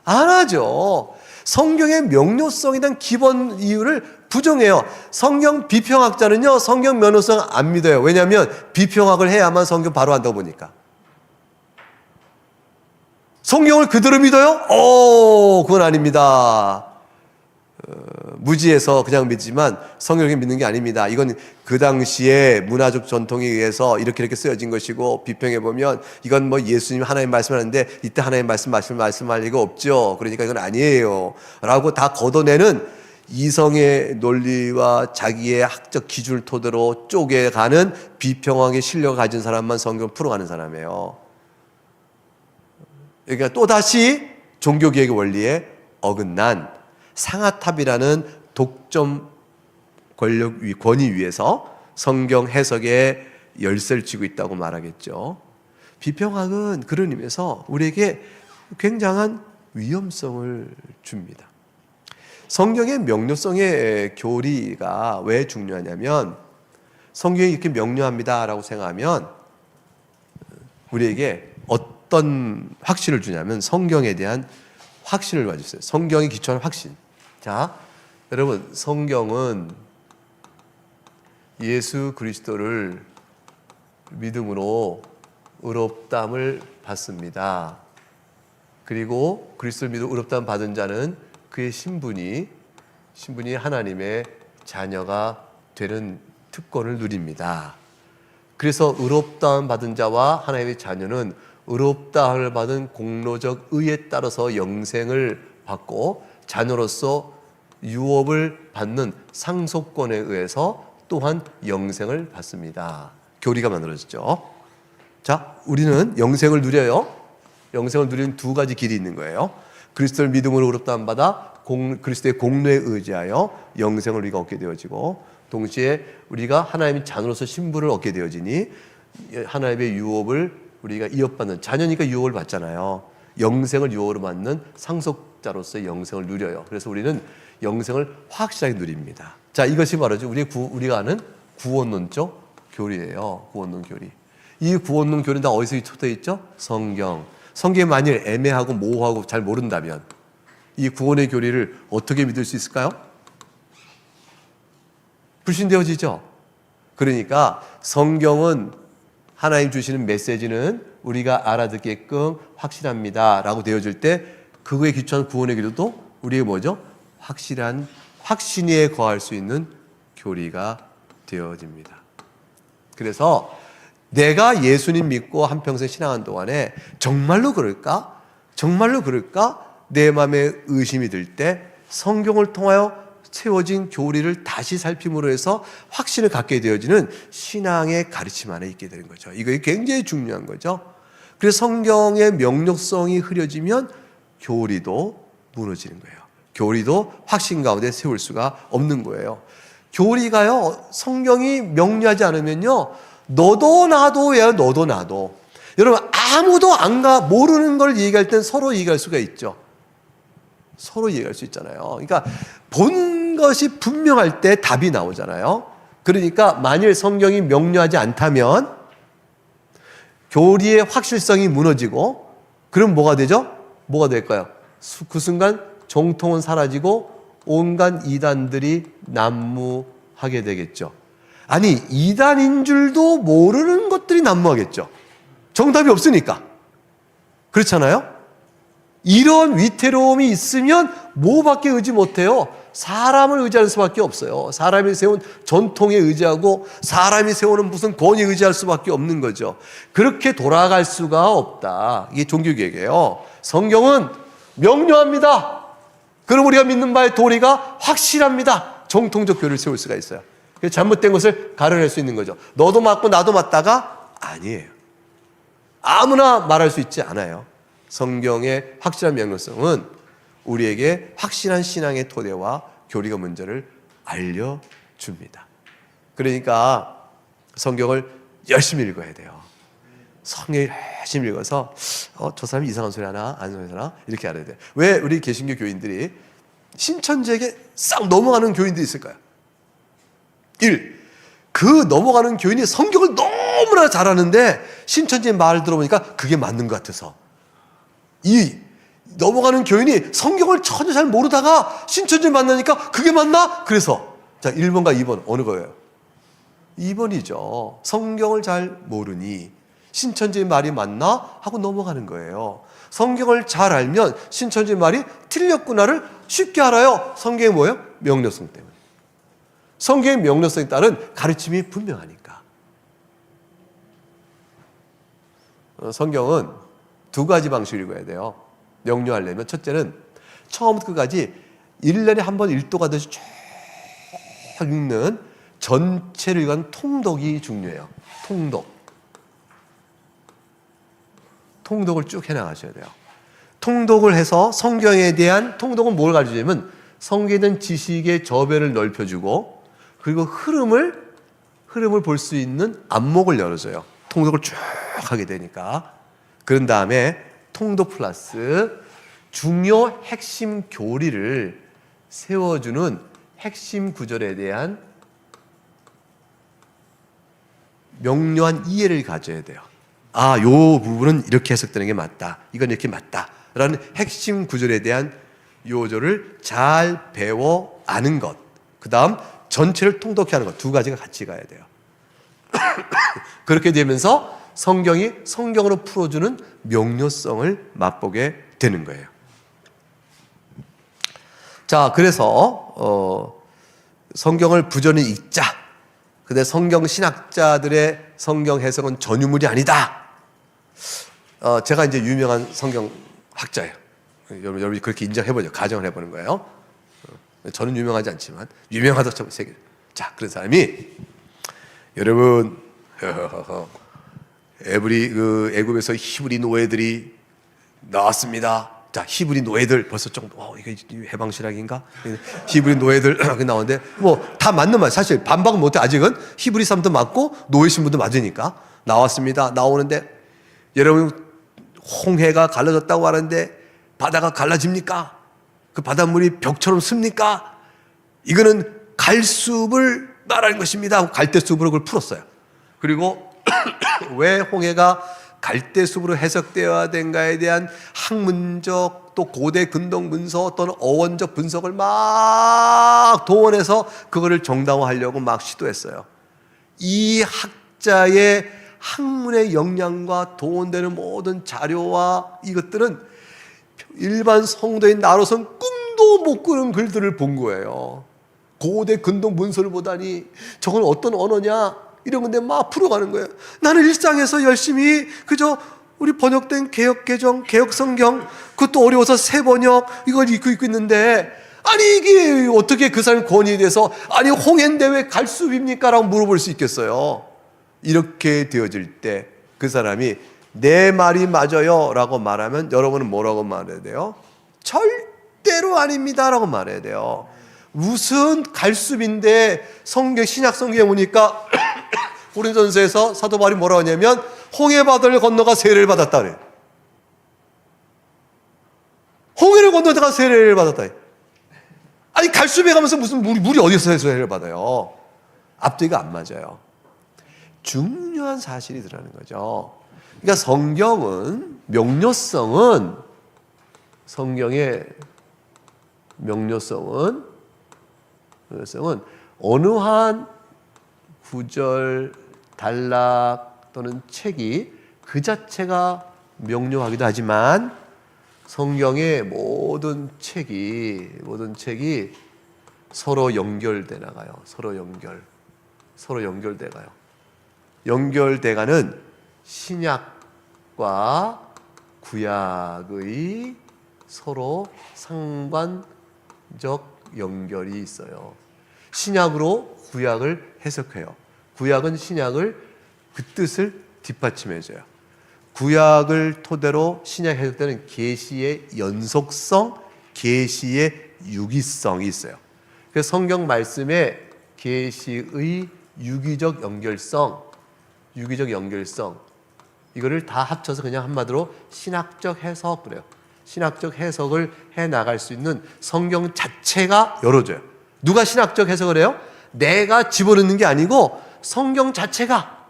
안 하죠. 성경의 명료성에 대한 기본 이유를 부정해요. 성경 비평학자는요, 성경 명료성 안 믿어요. 왜냐하면 비평학을 해야만 성경 바로 한다고 보니까. 성경을 그대로 믿어요? 그건 아닙니다. 무지해서 그냥 믿지만 성경을 믿는 게 아닙니다. 이건 그 당시에 문화적 전통에 의해서 이렇게 쓰여진 것이고, 비평해 보면 이건 뭐 예수님 하나님 말씀하는데 이때 하나님 말씀할 리가 없죠. 그러니까 이건 아니에요 라고 다 걷어내는 이성의 논리와 자기의 학적 기준을 토대로 쪼개가는 비평학의 실력을 가진 사람만 성경을 풀어가는 사람이에요. 그러니까 또다시 종교개혁의 원리에 어긋난 상아탑이라는 독점 권위 위에서 성경 해석에 열쇠를 쥐고 있다고 말하겠죠. 비평학은 그런 의미에서 우리에게 굉장한 위험성을 줍니다. 성경의 명료성의 교리가 왜 중요하냐면, 성경이 이렇게 명료합니다라고 생각하면 우리에게 어떤 확신을 주냐면 성경에 대한 확신을 가졌어요. 성경이 기초한 확신. 자, 여러분, 성경은 예수 그리스도를 믿음으로 의롭다함을 받습니다. 그리고 그리스도를 믿어 의롭다함 받은 자는 그의 신분이 하나님의 자녀가 되는 특권을 누립니다. 그래서 의롭다함 받은 자와 하나님의 자녀는 의롭다함을 받은 공로적 의에 따라서 영생을 받고, 자녀로서 유업을 받는 상속권에 의해서 또한 영생을 받습니다. 교리가 만들어졌죠. 자, 우리는 영생을 누려요. 영생을 누리는 두 가지 길이 있는 거예요. 그리스도를 믿음으로 의롭다함 받아 그리스도의 공로에 의지하여 영생을 우리가 얻게 되어지고, 동시에 우리가 하나님의 자녀로서 신분을 얻게 되어지니 하나님의 유업을 우리가 이어받는, 자녀니까 유업을 받잖아요. 영생을 유업으로 받는 상속자로서의 영생을 누려요. 그래서 우리는 영생을 확실하게 누립니다. 자, 이것이 바로 우리가 아는 구원론적 교리예요. 구원론 교리. 이 구원론 교리는 다 어디서 쏟아져 있죠? 성경이 만일 애매하고 모호하고 잘 모른다면 이 구원의 교리를 어떻게 믿을 수 있을까요? 불신되어지죠. 그러니까 성경은, 하나님 주시는 메시지는 우리가 알아듣게끔 확실합니다 라고 되어질 때, 그거에 기초한 구원의 교리도 우리의 뭐죠? 확실한 확신에 거할 수 있는 교리가 되어집니다. 그래서 내가 예수님 믿고 한평생 신앙한 동안에 정말로 그럴까? 내 마음에 의심이 들 때 성경을 통하여 세워진 교리를 다시 살핌으로 해서 확신을 갖게 되어지는 신앙의 가르침 안에 있게 되는 거죠. 이거 굉장히 중요한 거죠. 그래서 성경의 명료성이 흐려지면 교리도 무너지는 거예요. 교리도 확신 가운데 세울 수가 없는 거예요. 교리가요, 성경이 명료하지 않으면요, 너도 나도. 여러분, 아무도 모르는 걸 얘기할 땐 서로 얘기할 수가 있죠. 서로 얘기할 수 있잖아요. 그러니까 본 것이 분명할 때 답이 나오잖아요. 그러니까 만일 성경이 명료하지 않다면 교리의 확실성이 무너지고, 그럼 뭐가 되죠? 뭐가 될까요? 그 순간 정통은 사라지고 온갖 이단들이 난무하게 되겠죠. 아니, 이단인 줄도 모르는 것들이 난무하겠죠. 정답이 없으니까. 그렇잖아요? 이런 위태로움이 있으면 뭐밖에 의지 못해요? 사람을 의지할 수밖에 없어요. 사람이 세운 전통에 의지하고 사람이 세우는 무슨 권위에 의지할 수밖에 없는 거죠. 그렇게 돌아갈 수가 없다. 이게 종교개혁이에요. 성경은 명료합니다. 그럼 우리가 믿는 바의 도리가 확실합니다. 정통적 교리를 세울 수가 있어요. 그래서 잘못된 것을 가려낼 수 있는 거죠. 너도 맞고 나도 맞다가 아니에요. 아무나 말할 수 있지 않아요. 성경의 확실한 명료성은 우리에게 확실한 신앙의 토대와 교리가 뭔지를 알려줍니다. 그러니까 성경을 열심히 읽어야 돼요. 성경을 열심히 읽어서 저 사람이 이상한 소리 하나 안 소리 하나 이렇게 알아야 돼요. 왜 우리 개신교 교인들이 신천지에게 싹 넘어가는 교인들이 있을까요? 1. 그 넘어가는 교인이 성경을 너무나 잘하는데 신천지의 말을 들어보니까 그게 맞는 것 같아서. 2. 넘어가는 교인이 성경을 전혀 잘 모르다가 신천지를 만나니까 그게 맞나? 그래서 자, 1번과 2번 어느 거예요? 2번이죠. 성경을 잘 모르니 신천지의 말이 맞나? 하고 넘어가는 거예요. 성경을 잘 알면 신천지 말이 틀렸구나를 쉽게 알아요. 성경이 뭐예요? 명료성 때문에. 성경의 명료성에 따른 가르침이 분명하니까. 성경은 두 가지 방식으로 읽어야 돼요. 명료하려면 첫째는 처음부터 끝까지 1년에 한 번 일도가듯이 쭉 읽는 전체를 읽은 통독이 중요해요. 통독을 쭉 해나가셔야 돼요. 통독을 해서 성경에 대한 통독은 뭘 가르쳐주냐면 성경에 있는 지식의 저변을 넓혀주고 그리고 흐름을 볼 수 있는 안목을 열어줘요. 통독을 쭉 하게 되니까. 그런 다음에 통독 플러스 중요 핵심 교리를 세워주는 핵심 구절에 대한 명료한 이해를 가져야 돼요. 아, 요 부분은 이렇게 해석되는 게 맞다. 이건 이렇게 맞다. 라는 핵심 구절에 대한 요절을 잘 배워 아는 것. 그 다음 전체를 통독해 하는 것. 두 가지가 같이 가야 돼요. 그렇게 되면서 성경이 성경으로 풀어주는 명료성을 맛보게 되는 거예요. 자, 그래서 성경을 부전히 읽자. 근데 성경 신학자들의 성경 해석은 전유물이 아니다. 제가 이제 유명한 성경 학자예요. 여러분이 그렇게 인정해보죠. 가정을 해보는 거예요. 저는 유명하지 않지만 유명하다 세계. 자, 그런 사람이 여러분 애굽에서 히브리 노예들이 나왔습니다. 자, 히브리 노예들 벌써 좀 이게 해방신학인가? 히브리 노예들 나오는데 뭐 다 맞는 말. 사실 반박은 못해. 아직은 히브리 사람도 맞고 노예 신분도 맞으니까 나왔습니다. 나오는데 여러분 홍해가 갈라졌다고 하는데 바다가 갈라집니까? 그 바닷물이 벽처럼 습니까? 이거는 갈수을 말하는 것입니다. 갈대숲으로 그걸 풀었어요. 그리고 왜 홍해가 갈대숲으로 해석되어야 된가에 대한 학문적 또 고대 근동 문서 또는 어원적 분석을 막 동원해서 그거를 정당화하려고 막 시도했어요. 이 학자의 학문의 역량과 동원되는 모든 자료와 이것들은 일반 성도인 나로선 꿈도 못 꾸는 글들을 본 거예요. 고대 근동 문서를 보다니 저건 어떤 언어냐 이런 건데 막 풀어가는 거예요. 나는 일상에서 열심히 그저 우리 번역된 개혁개정, 개혁성경 그것도 어려워서 새 번역 이걸 읽고 있는데 아니 이게 어떻게 그 사람 권위에 대해서 아니 홍해인데 왜 갈수입니까? 라고 물어볼 수 있겠어요. 이렇게 되어질 때 그 사람이 내 말이 맞아요 라고 말하면 여러분은 뭐라고 말해야 돼요? 절대로 아닙니다 라고 말해야 돼요. 무슨 갈수인데 신약 성경에 보니까 고린도전서에서 사도 바울이 뭐라고 하냐면 홍해 바다를 건너가 세례를 받았다 그래요. 홍해를 건너다가 세례를 받았다. 아니 갈수에 가면서 무슨 물이 어디서 세례를 받아요? 앞뒤가 안 맞아요. 중요한 사실이 드러나는 거죠. 그러니까 성경의 명료성은 어느 한 구절, 단락 또는 책이 그 자체가 명료하기도 하지만 성경의 모든 책이 서로 연결돼 나가요. 서로 연결돼 가요. 연결돼가는 신약과 구약의 서로 상관적 연결이 있어요. 신약으로 구약을 해석해요. 구약은 신약을 그 뜻을 뒷받침해줘요. 구약을 토대로 신약 해석되는 계시의 연속성, 계시의 유기성이 있어요. 그래서 성경 말씀에 계시의 유기적 연결성 이거를 다 합쳐서 그냥 한마디로 신학적 해석 그래요. 신학적 해석을 해 나갈 수 있는 성경 자체가 열어줘요. 누가 신학적 해석을 해요? 내가 집어넣는 게 아니고 성경 자체가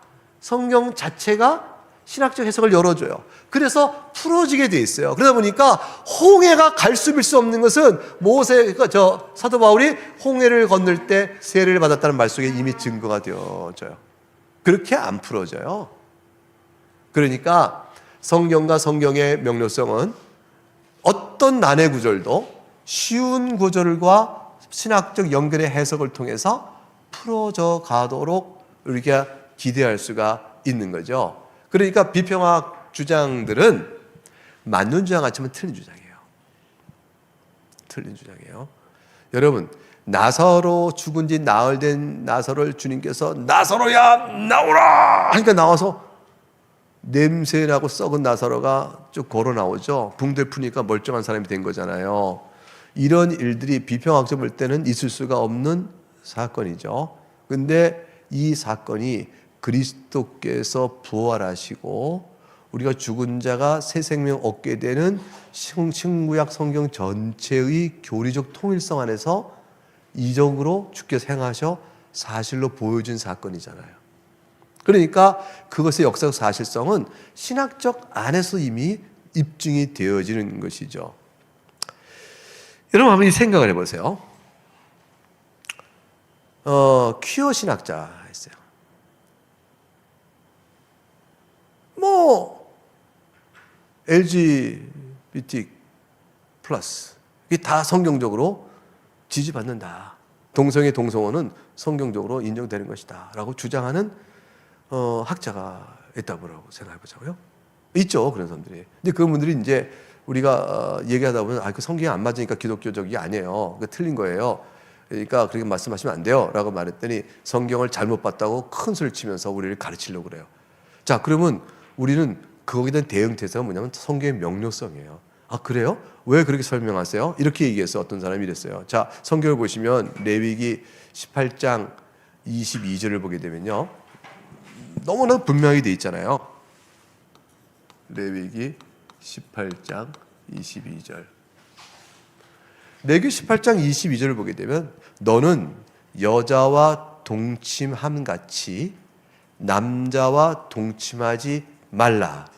신학적 해석을 열어줘요. 그래서 풀어지게 돼 있어요. 그러다 보니까 홍해가 갈수일 수 없는 것은 사도 바울이 홍해를 건널 때 세례를 받았다는 말 속에 이미 증거가 되어져요. 그렇게 안 풀어져요. 그러니까 성경과 성경의 명료성은 어떤 난해 구절도 쉬운 구절과 신학적 연결의 해석을 통해서 풀어져 가도록 우리가 기대할 수가 있는 거죠. 그러니까 비평학 주장들은 맞는 주장 같지만 틀린 주장이에요. 틀린 주장이에요. 여러분, 나사로 죽은 지 나흘 된 나사로를 주님께서 나사로야 나오라 하니까 나와서 냄새나고 썩은 나사로가 쭉 걸어 나오죠. 붕대 푸니까 멀쩡한 사람이 된 거잖아요. 이런 일들이 비평학적 볼 때는 있을 수가 없는 사건이죠. 근데 이 사건이 그리스도께서 부활하시고 우리가 죽은 자가 새 생명 얻게 되는 신구약 성경 전체의 교리적 통일성 안에서 이적으로 주께서 행하셔 사실로 보여준 사건이잖아요. 그러니까 그것의 역사적 사실성은 신학적 안에서 이미 입증이 되어지는 것이죠. 여러분 한번 이 생각을 해보세요. 퀴어 신학자 있어요. LGBT 플러스 이게 다 성경적으로 지지받는다. 동성애 동성혼은 성경적으로 인정되는 것이다 라고 주장하는 학자가 있다고 생각해보자고요. 있죠, 그런 사람들이. 근데 그분들이 이제 우리가 얘기하다 보면 그 성경이 안 맞으니까 기독교적이 아니에요. 그 틀린 거예요. 그러니까 그렇게 말씀하시면 안 돼요 라고 말했더니 성경을 잘못 봤다고 큰 소리를 치면서 우리를 가르치려고 그래요. 자, 그러면 우리는 거기에 대한 대응 태세가 뭐냐면 성경의 명료성이에요. 아, 그래요? 왜 그렇게 설명하세요? 이렇게 얘기해서 어떤 사람이 이랬어요. 자, 성경을 보시면 레위기 18장 22절을 보게 되면요, 너무나 분명히 돼 있잖아요. 레위기 18장 22절. 레위기 18장 22절을 보게 되면 너는 여자와 동침함 같이 남자와 동침하지 말라.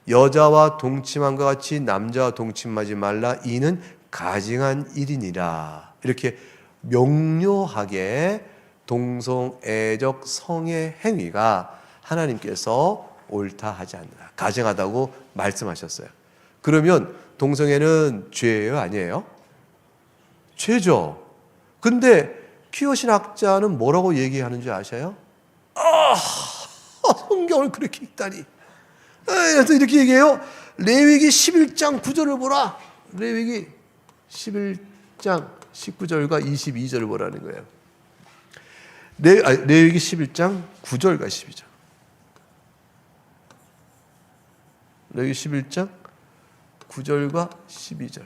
여자와 동침함과 같이 남자와 동침하지 말라. 이는 가증한 일이니라. 이렇게 명료하게 동성애적 성의 행위가 하나님께서 옳다 하지 않는다, 가증하다고 말씀하셨어요. 그러면 동성애는 죄예요, 아니에요? 죄죠. 근데 퀴어 신학자는 뭐라고 얘기하는지 아셔요? 성경을 그렇게 읽다니. 그래서 이렇게 얘기해요. 레위기 11장 9절을 보라. 레위기 11장 19절과 22절을 보라는 거예요. 레위기 11장 9절과 12절. 레위기 11장 9절과 12절.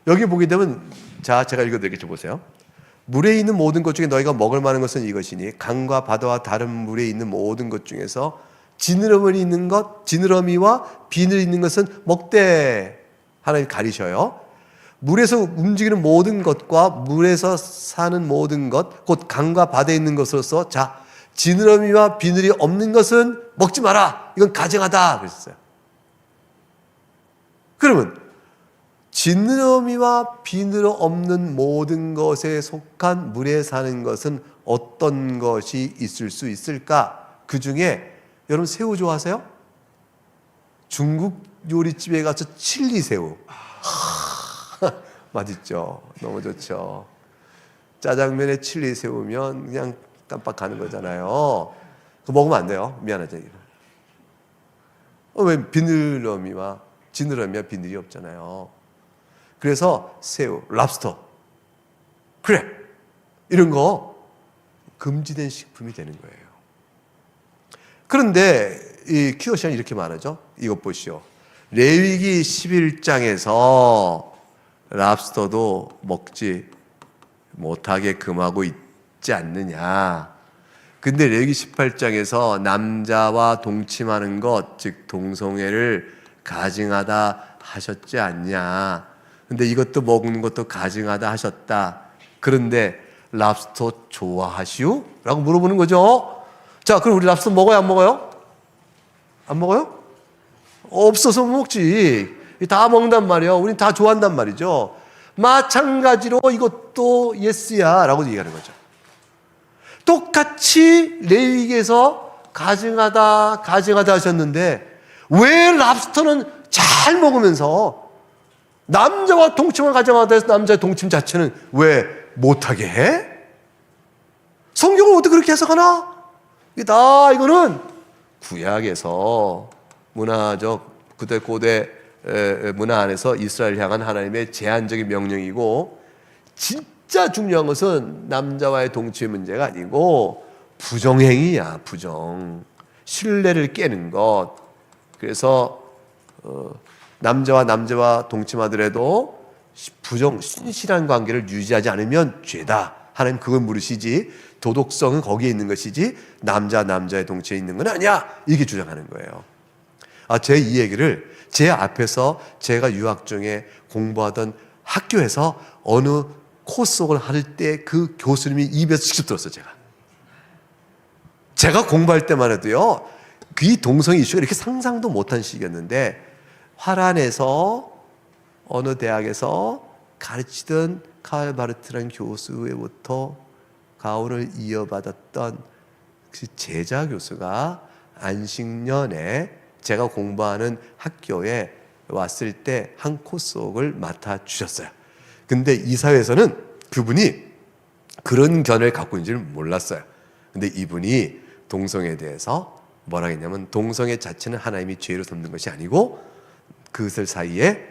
여기 보게 되면, 자, 제가 읽어드리겠죠. 보세요. 물에 있는 모든 것 중에 너희가 먹을 만한 것은 이것이니 강과 바다와 다른 물에 있는 모든 것 중에서 지느러미 있는 것, 지느러미와 비늘 있는 것은 먹되. 하나님 가리셔요. 물에서 움직이는 모든 것과 물에서 사는 모든 것, 곧 강과 바다에 있는 것으로서, 자, 지느러미와 비늘이 없는 것은 먹지 마라. 이건 가증하다 그랬어요. 그러면 지느러미와 비늘 없는 모든 것에 속한 물에 사는 것은 어떤 것이 있을 수 있을까? 그 중에 여러분 새우 좋아하세요? 중국 요리집에 가서 칠리 새우. 맛있죠. 너무 좋죠. 짜장면에 칠리 새우면 그냥 깜빡 가는 거잖아요. 그거 먹으면 안 돼요. 미안하죠. 왜 비늘러미와 지느러미와 비늘이 없잖아요. 그래서 새우, 랍스터, 크랩 이런 거 금지된 식품이 되는 거예요. 그런데 이 퀴어시안이 이렇게 말하죠. 이것 보시오. 레위기 11장에서 랍스터도 먹지 못하게 금하고 있지 않느냐. 근데 레위기 18장에서 남자와 동침하는 것, 즉 동성애를 가증하다 하셨지 않냐. 근데 이것도 먹는 것도 가증하다 하셨다. 그런데 랍스터 좋아하시오? 라고 물어보는 거죠. 자, 그럼 우리 랍스터 먹어요, 안 먹어요? 안 먹어요? 없어서 먹지. 다 먹는단 말이에요. 우린 다 좋아한단 말이죠. 마찬가지로 이것도 예스야 라고 얘기하는 거죠. 똑같이 레위기에서 가증하다 하셨는데 왜 랍스터는 잘 먹으면서 남자와 동침을 가정하다 해서 남자의 동침 자체는 왜 못하게 해? 성경을 어떻게 그렇게 해석하나? 이거는 구약에서 문화적 그때 고대 문화 안에서 이스라엘 향한 하나님의 제한적인 명령이고, 진짜 중요한 것은 남자와의 동침의 문제가 아니고 부정행위야. 부정, 신뢰를 깨는 것. 그래서 남자와 동침하더라도 신실한 관계를 유지하지 않으면 죄다. 하나님 그걸 물으시지, 도덕성은 거기에 있는 것이지 남자의 동침에 있는 건 아니야, 이렇게 주장하는 거예요. 제 이 얘기를 제 앞에서 제가 유학 중에 공부하던 학교에서 어느 코스웍을 할 때 그 교수님이 입에서 직접 들었어요. 제가 공부할 때만 해도요, 이 동성 이슈가 이렇게 상상도 못한 시기였는데, 화란에서 어느 대학에서 가르치던 카일 바르트라는 교수로부터 가호를 이어받았던 그 제자 교수가 안식년에 제가 공부하는 학교에 왔을 때 한 코스웍을 맡아주셨어요. 근데 이사회에서는 그분이 그런 견해를 갖고 있는지를 몰랐어요. 근데 이분이 동성에 대해서 뭐라 했냐면, 동성애 자체는 하나님이 죄로 삼는 것이 아니고 그것을 사이에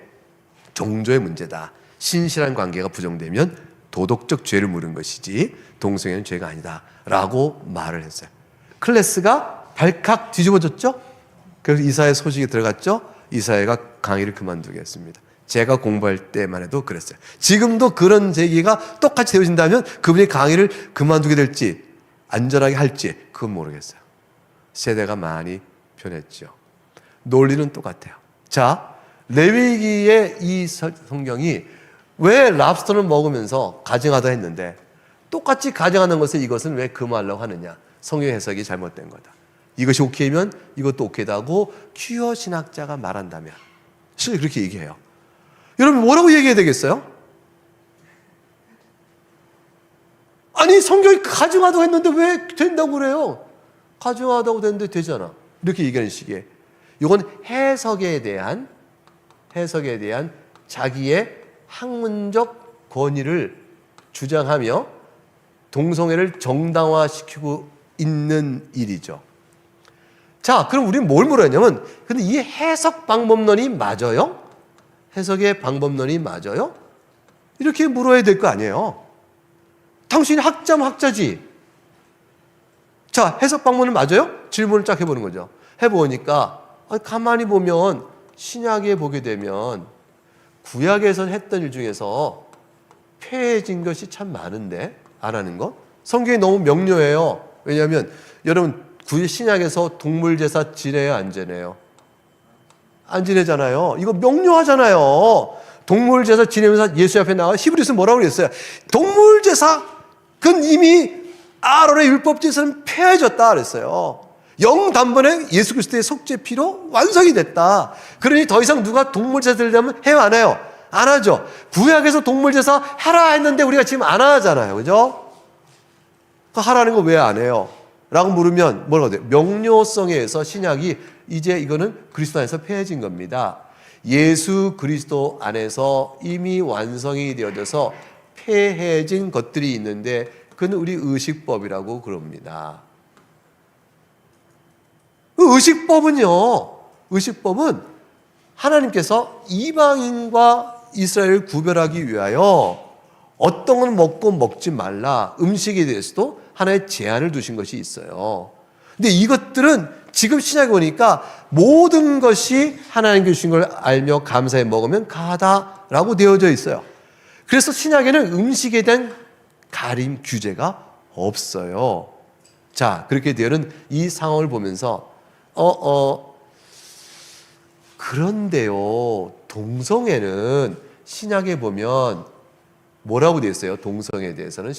종조의 문제다. 신실한 관계가 부정되면 도덕적 죄를 물은 것이지 동성애는 죄가 아니다 라고 말을 했어요. 클래스가 발칵 뒤집어졌죠. 그래서 이사회 소식이 들어갔죠. 이사회가 강의를 그만두게 했습니다. 제가 공부할 때만 해도 그랬어요. 지금도 그런 제기가 똑같이 되어진다면 그분이 강의를 그만두게 될지 안전하게 할지 그건 모르겠어요. 세대가 많이 변했죠. 논리는 똑같아요. 자, 레위기의 이 성경이 왜 랍스터를 먹으면서 가증하다 했는데 똑같이 가증하는 것을 이것은 왜 금하려고 하느냐? 성경 해석이 잘못된 거다. 이것이 오케이면 이것도 오케이다 하고 퀴어 신학자가 말한다면 실제 그렇게 얘기해요. 여러분 뭐라고 얘기해야 되겠어요? 아니 성경이 가증하다고 했는데 왜 된다고 그래요? 가증하다고 됐는데 되잖아. 이렇게 얘기하는 식이에요. 이건 해석에 대한 자기의 학문적 권위를 주장하며 동성애를 정당화시키고 있는 일이죠. 자, 그럼 우리는 뭘 물었냐면, 근데 이 해석 방법론이 맞아요? 해석의 방법론이 맞아요? 이렇게 물어야 될 거 아니에요. 당신이 학자면 학자지. 자, 해석 방법은 맞아요? 질문을 쫙 해보는 거죠. 해보니까 가만히 보면 신약에 보게 되면 구약에서 했던 일 중에서 폐해진 것이 참 많은데 안 하는 것? 성경이 너무 명료해요. 왜냐하면 여러분 신약에서 동물 제사 지내요, 안 지내요? 안 지내잖아요. 이거 명료하잖아요. 동물 제사 지내면서 예수 앞에 나와 히브리서 뭐라고 그랬어요? 동물 제사 그건 이미 아론의 율법 제사는 폐해졌다 그랬어요. 영단번에 예수 그리스도의 속죄 피로 완성이 됐다. 그러니 더 이상 누가 동물 제사 드리려면 해요, 안 해요? 안 하죠. 구약에서 동물 제사 하라 했는데 우리가 지금 안 하잖아요. 그죠? 하라는 거 왜 안 해요? 라고 물으면 뭐라고 돼요? 명료성에 의해서 신약이 이제 이거는 그리스도 안에서 폐해진 겁니다. 예수 그리스도 안에서 이미 완성이 되어져서 폐해진 것들이 있는데 그건 우리 의식법이라고 그럽니다. 의식법은 하나님께서 이방인과 이스라엘을 구별하기 위하여 어떤 건 먹고 먹지 말라, 음식에 대해서도 하나의 제한을 두신 것이 있어요. 근데 이것들은 지금 신약에 보니까 모든 것이 하나님께 주신 걸 알며 감사해 먹으면 가하다라고 되어져 있어요. 그래서 신약에는 음식에 대한 가림 규제가 없어요. 자, 그렇게 되는 이 상황을 보면서 그런데요, 동성애는 신약에 보면 뭐라고 되어 있어요? 동성애에 대해서는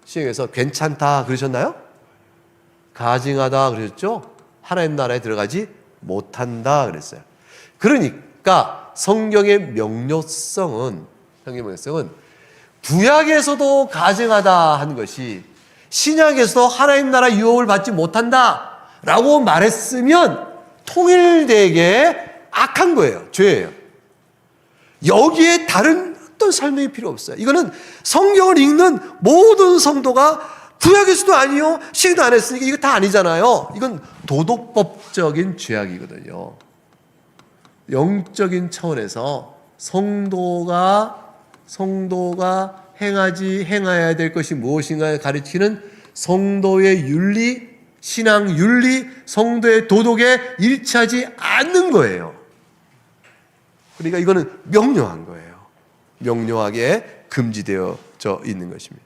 신약에서 괜찮다 그러셨나요? 가증하다 그러셨죠? 하나님 나라에 들어가지 못한다 그랬어요. 그러니까 성경의 명료성은 구약에서도 가증하다 한 것이 신약에서도 하나님 나라 유혹을 받지 못한다 라고 말했으면 통일되게 악한 거예요. 죄예요. 여기에 다른 어떤 설명이 필요 없어요. 이거는 성경을 읽는 모든 성도가 구약에서도 아니요, 신약도 안 했으니까 이거 다 아니잖아요. 이건 도덕법적인 죄악이거든요. 영적인 차원에서 성도가 행해야 될 것이 무엇인가를 가르치는 성도의 윤리, 신앙 윤리, 성도의 도덕에 일치하지 않는 거예요. 그러니까 이거는 명료한 거예요. 명료하게 금지되어져 있는 것입니다.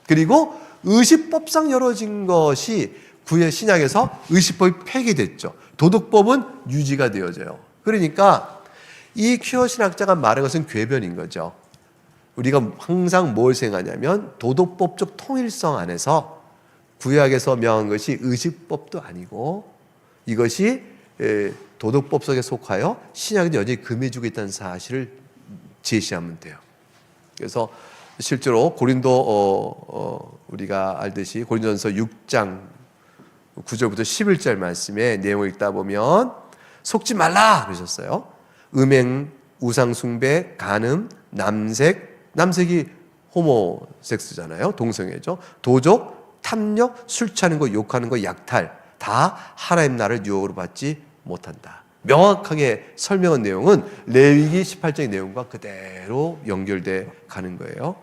그리고 의식법상 열어진 것이 구약 신약에서 의식법이 폐기됐죠. 도덕법은 유지가 되어져요. 그러니까 이 퀴어 신학자가 말한 것은 궤변인 거죠. 우리가 항상 뭘 생각하냐면 도덕법적 통일성 안에서 구약에서 명한 것이 의식법도 아니고 이것이 도덕법 속에 속하여 신약에도 여전히 금해주고 있다는 사실을 제시하면 돼요. 그래서 실제로 고린도 우리가 알듯이 고린도전서 6장 9절부터 11절 말씀에 내용을 읽다 보면 속지 말라 그러셨어요. 음행, 우상숭배, 간음, 남색이 호모섹스잖아요. 동성애죠. 도적, 탐욕, 술 취하는 거, 욕하는 거, 약탈 다 하나님 나라를 유혹으로 받지 못한다. 명확하게 설명한 내용은 레위기 18장의 내용과 그대로 연결돼 가는 거예요.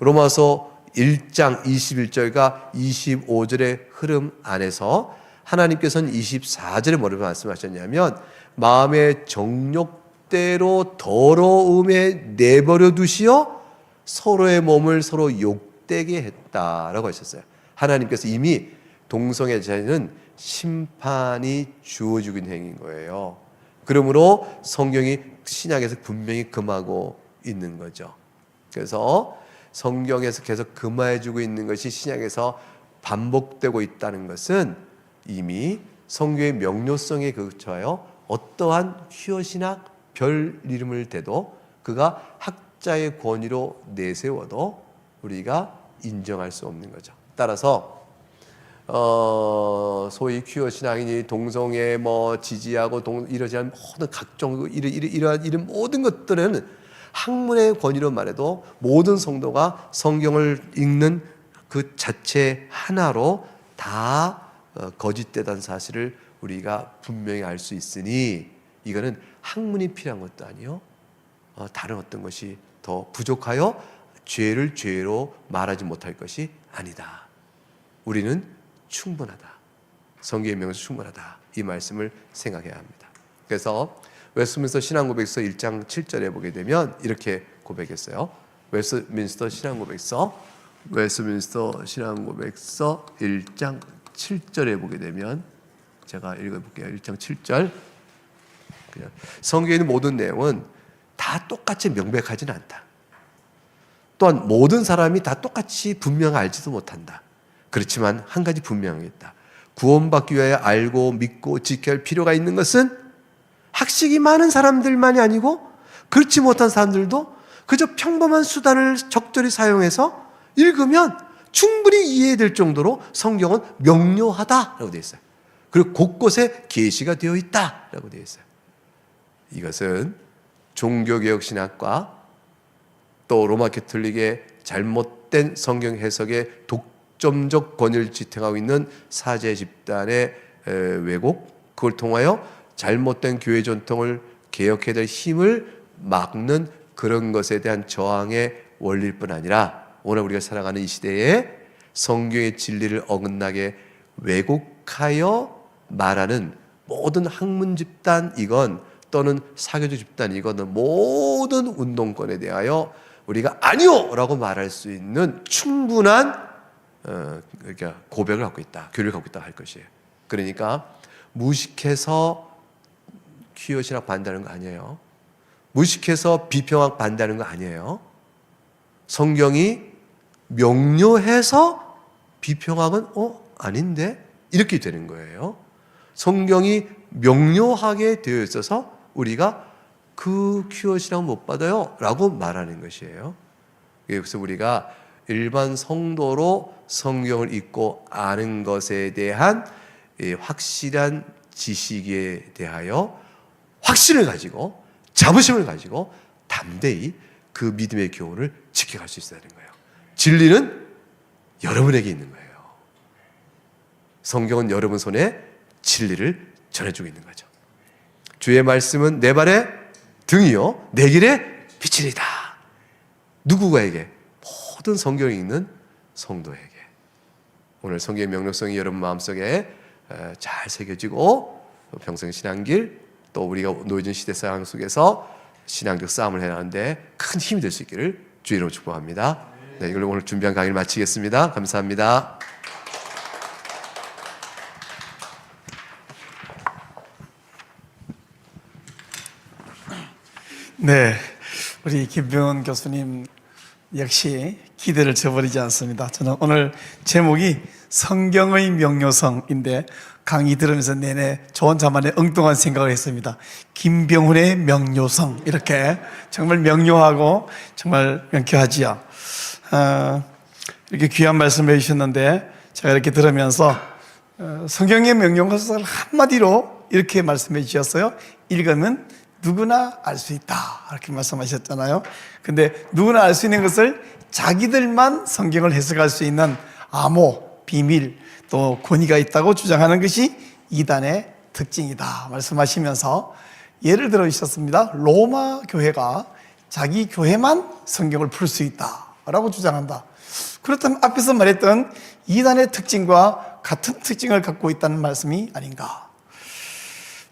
로마서 1장 21절과 25절의 흐름 안에서 하나님께서는 24절에 뭐라고 말씀하셨냐면 마음의 정욕대로 더러움에 내버려 두시어 서로의 몸을 서로 욕되게 했다라고 하셨어요. 하나님께서 이미 동성애자는 심판이 주어지고 있는 행위인 거예요. 그러므로 성경이 신약에서 분명히 금하고 있는 거죠. 그래서 성경에서 계속 금해주고 있는 것이 신약에서 반복되고 있다는 것은 이미 성경의 명료성에 그쳐요. 어떠한 퀴어신학 별 이름을 대도 그가 학자의 권위로 내세워도 우리가 인정할 수 없는 거죠. 따라서 소위 퀴어 신앙이니 동성애 지지하고 이러지 않은 모든 각종 이러한 모든 것들은 학문의 권위로 말해도 모든 성도가 성경을 읽는 그 자체 하나로 다 거짓되다는 사실을 우리가 분명히 알 수 있으니 이거는 학문이 필요한 것도 아니요 다른 어떤 것이 더 부족하여 죄를 죄로 말하지 못할 것이 아니다. 우리는 충분하다. 성경의 명에서 충분하다. 이 말씀을 생각해야 합니다. 그래서 웨스트민스터 신앙고백서 1장 7절에 보게 되면 이렇게 고백했어요. 웨스트민스터 신앙고백서 1장 7절에 보게 되면 제가 읽어볼게요. 1장 7절. 성경에 있는 모든 내용은 다 똑같이 명백하지는 않다. 또한 모든 사람이 다 똑같이 분명 알지도 못한다. 그렇지만 한 가지 분명하겠다. 구원받기 위하여 알고 믿고 지켜야 할 필요가 있는 것은 학식이 많은 사람들만이 아니고 그렇지 못한 사람들도 그저 평범한 수단을 적절히 사용해서 읽으면 충분히 이해될 정도로 성경은 명료하다라고 되어 있어요. 그리고 곳곳에 계시가 되어 있다라고 되어 있어요. 이것은 종교개혁신학과 또 로마 캐톨릭의 잘못된 성경 해석의 독점적 권위를 지탱하고 있는 사제 집단의 왜곡, 그걸 통하여 잘못된 교회 전통을 개혁해야 될 힘을 막는 그런 것에 대한 저항의 원리일 뿐 아니라 오늘 우리가 살아가는 이 시대에 성경의 진리를 어긋나게 왜곡하여 말하는 모든 학문 집단 이건 또는 사교적 집단 이거는 모든 운동권에 대하여 우리가 아니요! 라고 말할 수 있는 충분한 고백을 갖고 있다. 교리를 갖고 있다 할 것이에요. 그러니까 무식해서 퀴어 신학 반대하는 거 아니에요. 무식해서 비평학 반대하는 거 아니에요. 성경이 명료해서 비평학은 아닌데 이렇게 되는 거예요. 성경이 명료하게 되어 있어서 우리가 그 퀴어 신학 못 받아요 라고 말하는 것이에요. 그래서 우리가 일반 성도로 성경을 읽고 아는 것에 대한 확실한 지식에 대하여 확신을 가지고 자부심을 가지고 담대히 그 믿음의 교훈을 지켜갈 수 있어야 되는 거예요. 진리는 여러분에게 있는 거예요. 성경은 여러분 손에 진리를 전해주고 있는 거죠. 주의 말씀은 내 발의 등이요 내 길의 빛이니이다. 누구에게? 모든 성경이 읽는 성도에게. 오늘 성경의 명료성이 여러분 마음속에 잘 새겨지고 평생 신앙길, 또 우리가 놓여진 시대 상황 속에서 신앙적 싸움을 해나가는데 큰 힘이 될 수 있기를 주의 이름으로 축복합니다. 네, 이걸로 오늘 준비한 강의를 마치겠습니다. 감사합니다. 네, 우리 김병헌 교수님 역시 기대를 저버리지 않습니다. 저는 오늘 제목이 성경의 명료성인데 강의 들으면서 내내 저 혼자만의 엉뚱한 생각을 했습니다. 김병헌의 명료성, 이렇게 정말 명료하고 정말 명쾌하지요. 이렇게 귀한 말씀을 해주셨는데 제가 이렇게 들으면서 성경의 명료성을 한마디로 이렇게 말씀해 주셨어요. 읽으면 누구나 알 수 있다, 이렇게 말씀하셨잖아요. 근데 누구나 알 수 있는 것을 자기들만 성경을 해석할 수 있는 암호, 비밀, 또 권위가 있다고 주장하는 것이 이단의 특징이다 말씀하시면서 예를 들어 주셨습니다. 로마 교회가 자기 교회만 성경을 풀 수 있다라고 주장한다. 그렇다면 앞에서 말했던 이단의 특징과 같은 특징을 갖고 있다는 말씀이 아닌가.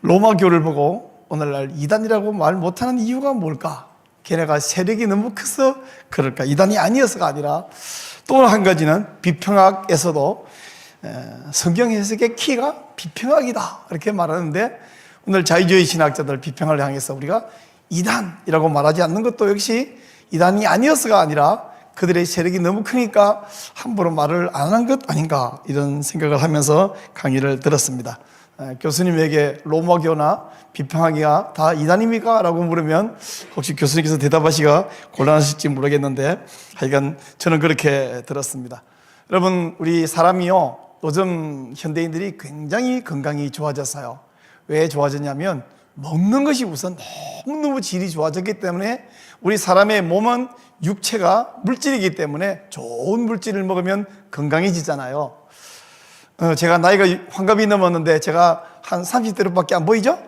로마 교를 보고 오늘날 이단이라고 말 못하는 이유가 뭘까? 걔네가 세력이 너무 커서 그럴까? 이단이 아니어서가 아니라 또 한 가지는 비평학에서도 성경 해석의 키가 비평학이다 이렇게 말하는데, 오늘 자유주의 신학자들 비평을 향해서 우리가 이단이라고 말하지 않는 것도 역시 이단이 아니어서가 아니라 그들의 세력이 너무 크니까 함부로 말을 안 하는 것 아닌가, 이런 생각을 하면서 강의를 들었습니다. 교수님에게 로마교나 비평하기가 다 이단입니까? 라고 물으면 혹시 교수님께서 대답하시기가 곤란하실지 모르겠는데 하여간 저는 그렇게 들었습니다. 여러분, 우리 사람이요, 요즘 현대인들이 굉장히 건강이 좋아졌어요. 왜 좋아졌냐면 먹는 것이 우선 너무너무 질이 좋아졌기 때문에 우리 사람의 몸은 육체가 물질이기 때문에 좋은 물질을 먹으면 건강해지잖아요. 제가 나이가 환갑이 넘었는데 제가 한 30대로밖에 안 보이죠?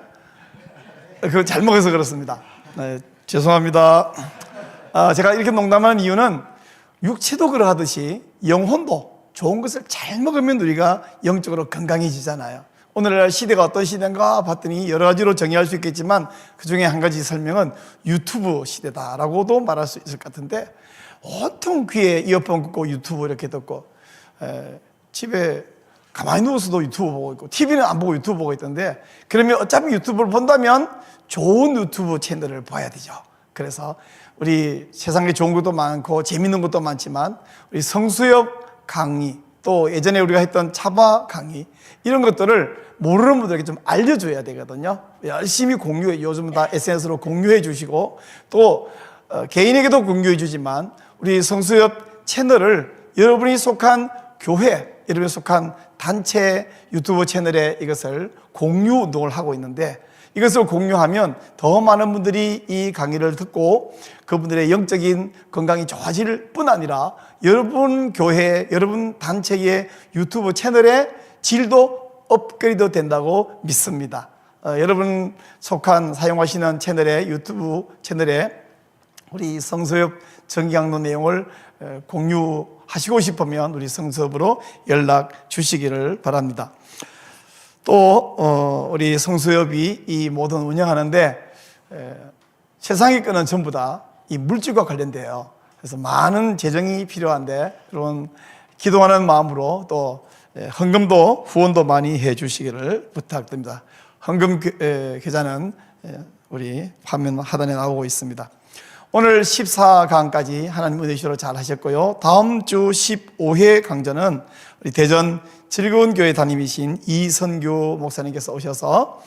그거 잘 먹어서 그렇습니다. 네, 죄송합니다. 제가 이렇게 농담하는 이유는 육체도 그러하듯이 영혼도 좋은 것을 잘 먹으면 우리가 영적으로 건강해지잖아요. 오늘날 시대가 어떤 시대인가 봤더니 여러 가지로 정의할 수 있겠지만 그 중에 한 가지 설명은 유튜브 시대다라고도 말할 수 있을 것 같은데, 온통 귀에 이어폰 꽂고 유튜브 이렇게 듣고 집에 가만히 누워서도 유튜브 보고 있고 TV는 안 보고 유튜브 보고 있던데, 그러면 어차피 유튜브를 본다면 좋은 유튜브 채널을 봐야 되죠. 그래서 우리 세상에 좋은 것도 많고 재밌는 것도 많지만 우리 성수협 강의, 또 예전에 우리가 했던 차바 강의, 이런 것들을 모르는 분들에게 좀 알려줘야 되거든요. 열심히 공유해, 요즘 다 SNS로 공유해 주시고 또 개인에게도 공유해 주지만 우리 성수협 채널을 여러분이 속한 교회, 여러분이 속한 단체 유튜브 채널에 이것을 공유 운동을 하고 있는데, 이것을 공유하면 더 많은 분들이 이 강의를 듣고 그분들의 영적인 건강이 좋아질 뿐 아니라 여러분 교회, 여러분 단체의 유튜브 채널의 질도 업그레이드 된다고 믿습니다. 여러분 속한 사용하시는 채널의 유튜브 채널에 우리 성서협 정기강론 내용을 공유하시고 싶으면 우리 성서협으로 연락 주시기를 바랍니다. 또 우리 성수협이 이 모든 운영하는데 세상의 거는 전부 다 이 물질과 관련돼요. 그래서 많은 재정이 필요한데 그런 기도하는 마음으로 또 헌금도 후원도 많이 해 주시기를 부탁드립니다. 헌금 계좌는 우리 화면 하단에 나오고 있습니다. 오늘 14강까지 하나님 은혜시로 잘 하셨고요. 다음 주 15회 강좌는 우리 대전 즐거운 교회 담임이신 이선교 목사님께서 오셔서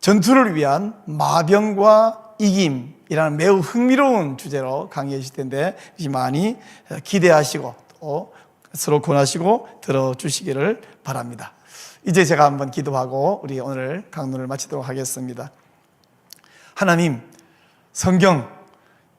전투를 위한 마병과 이김이라는 매우 흥미로운 주제로 강의해 주실 텐데 많이 기대하시고 또 서로 권하시고 들어주시기를 바랍니다. 이제 제가 한번 기도하고 우리 오늘 강론을 마치도록 하겠습니다. 하나님, 성경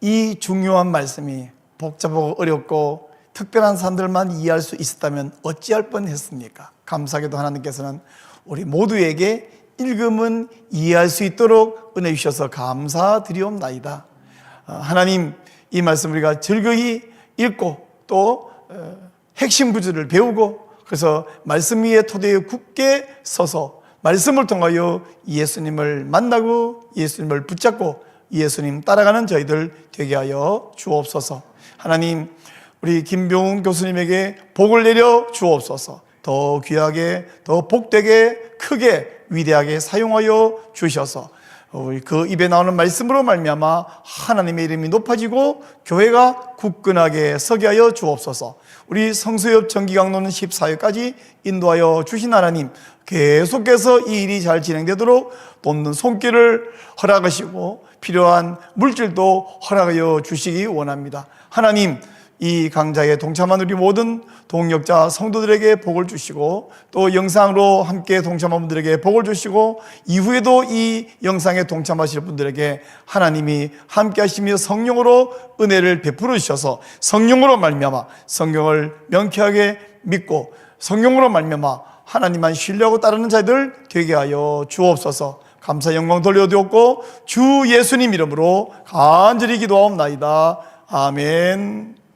이 중요한 말씀이 복잡하고 어렵고 특별한 사람들만 이해할 수 있었다면 어찌할 뻔했습니까? 감사하게도 하나님께서는 우리 모두에게 읽으면 이해할 수 있도록 은혜 주셔서 감사드리옵나이다. 하나님, 이 말씀 우리가 즐거이 읽고 또 핵심 구절을 배우고 그래서 말씀 위에 토대에 굳게 서서 말씀을 통하여 예수님을 만나고 예수님을 붙잡고 예수님 따라가는 저희들 되게 하여 주옵소서. 하나님, 우리 김병훈 교수님에게 복을 내려 주옵소서. 더 귀하게, 더 복되게, 크게, 위대하게 사용하여 주셔서 그 입에 나오는 말씀으로 말미암아 하나님의 이름이 높아지고 교회가 굳건하게 서게 하여 주옵소서. 우리 성수협 정기강론은 14회까지 인도하여 주신 하나님, 계속해서 이 일이 잘 진행되도록 돕는 손길을 허락하시고 필요한 물질도 허락하여 주시기 원합니다. 하나님, 이 강좌에 동참한 우리 모든 동역자 성도들에게 복을 주시고 또 영상으로 함께 동참한 분들에게 복을 주시고 이후에도 이 영상에 동참하실 분들에게 하나님이 함께 하시며 성령으로 은혜를 베풀어 주셔서 성령으로 말미암아 성경을 명쾌하게 믿고 성령으로 말미암아 하나님만 신뢰하고 따르는 자들 되게 하여 주옵소서. 감사 영광 돌려드렸고 주 예수님 이름으로 간절히 기도하옵나이다. 아멘.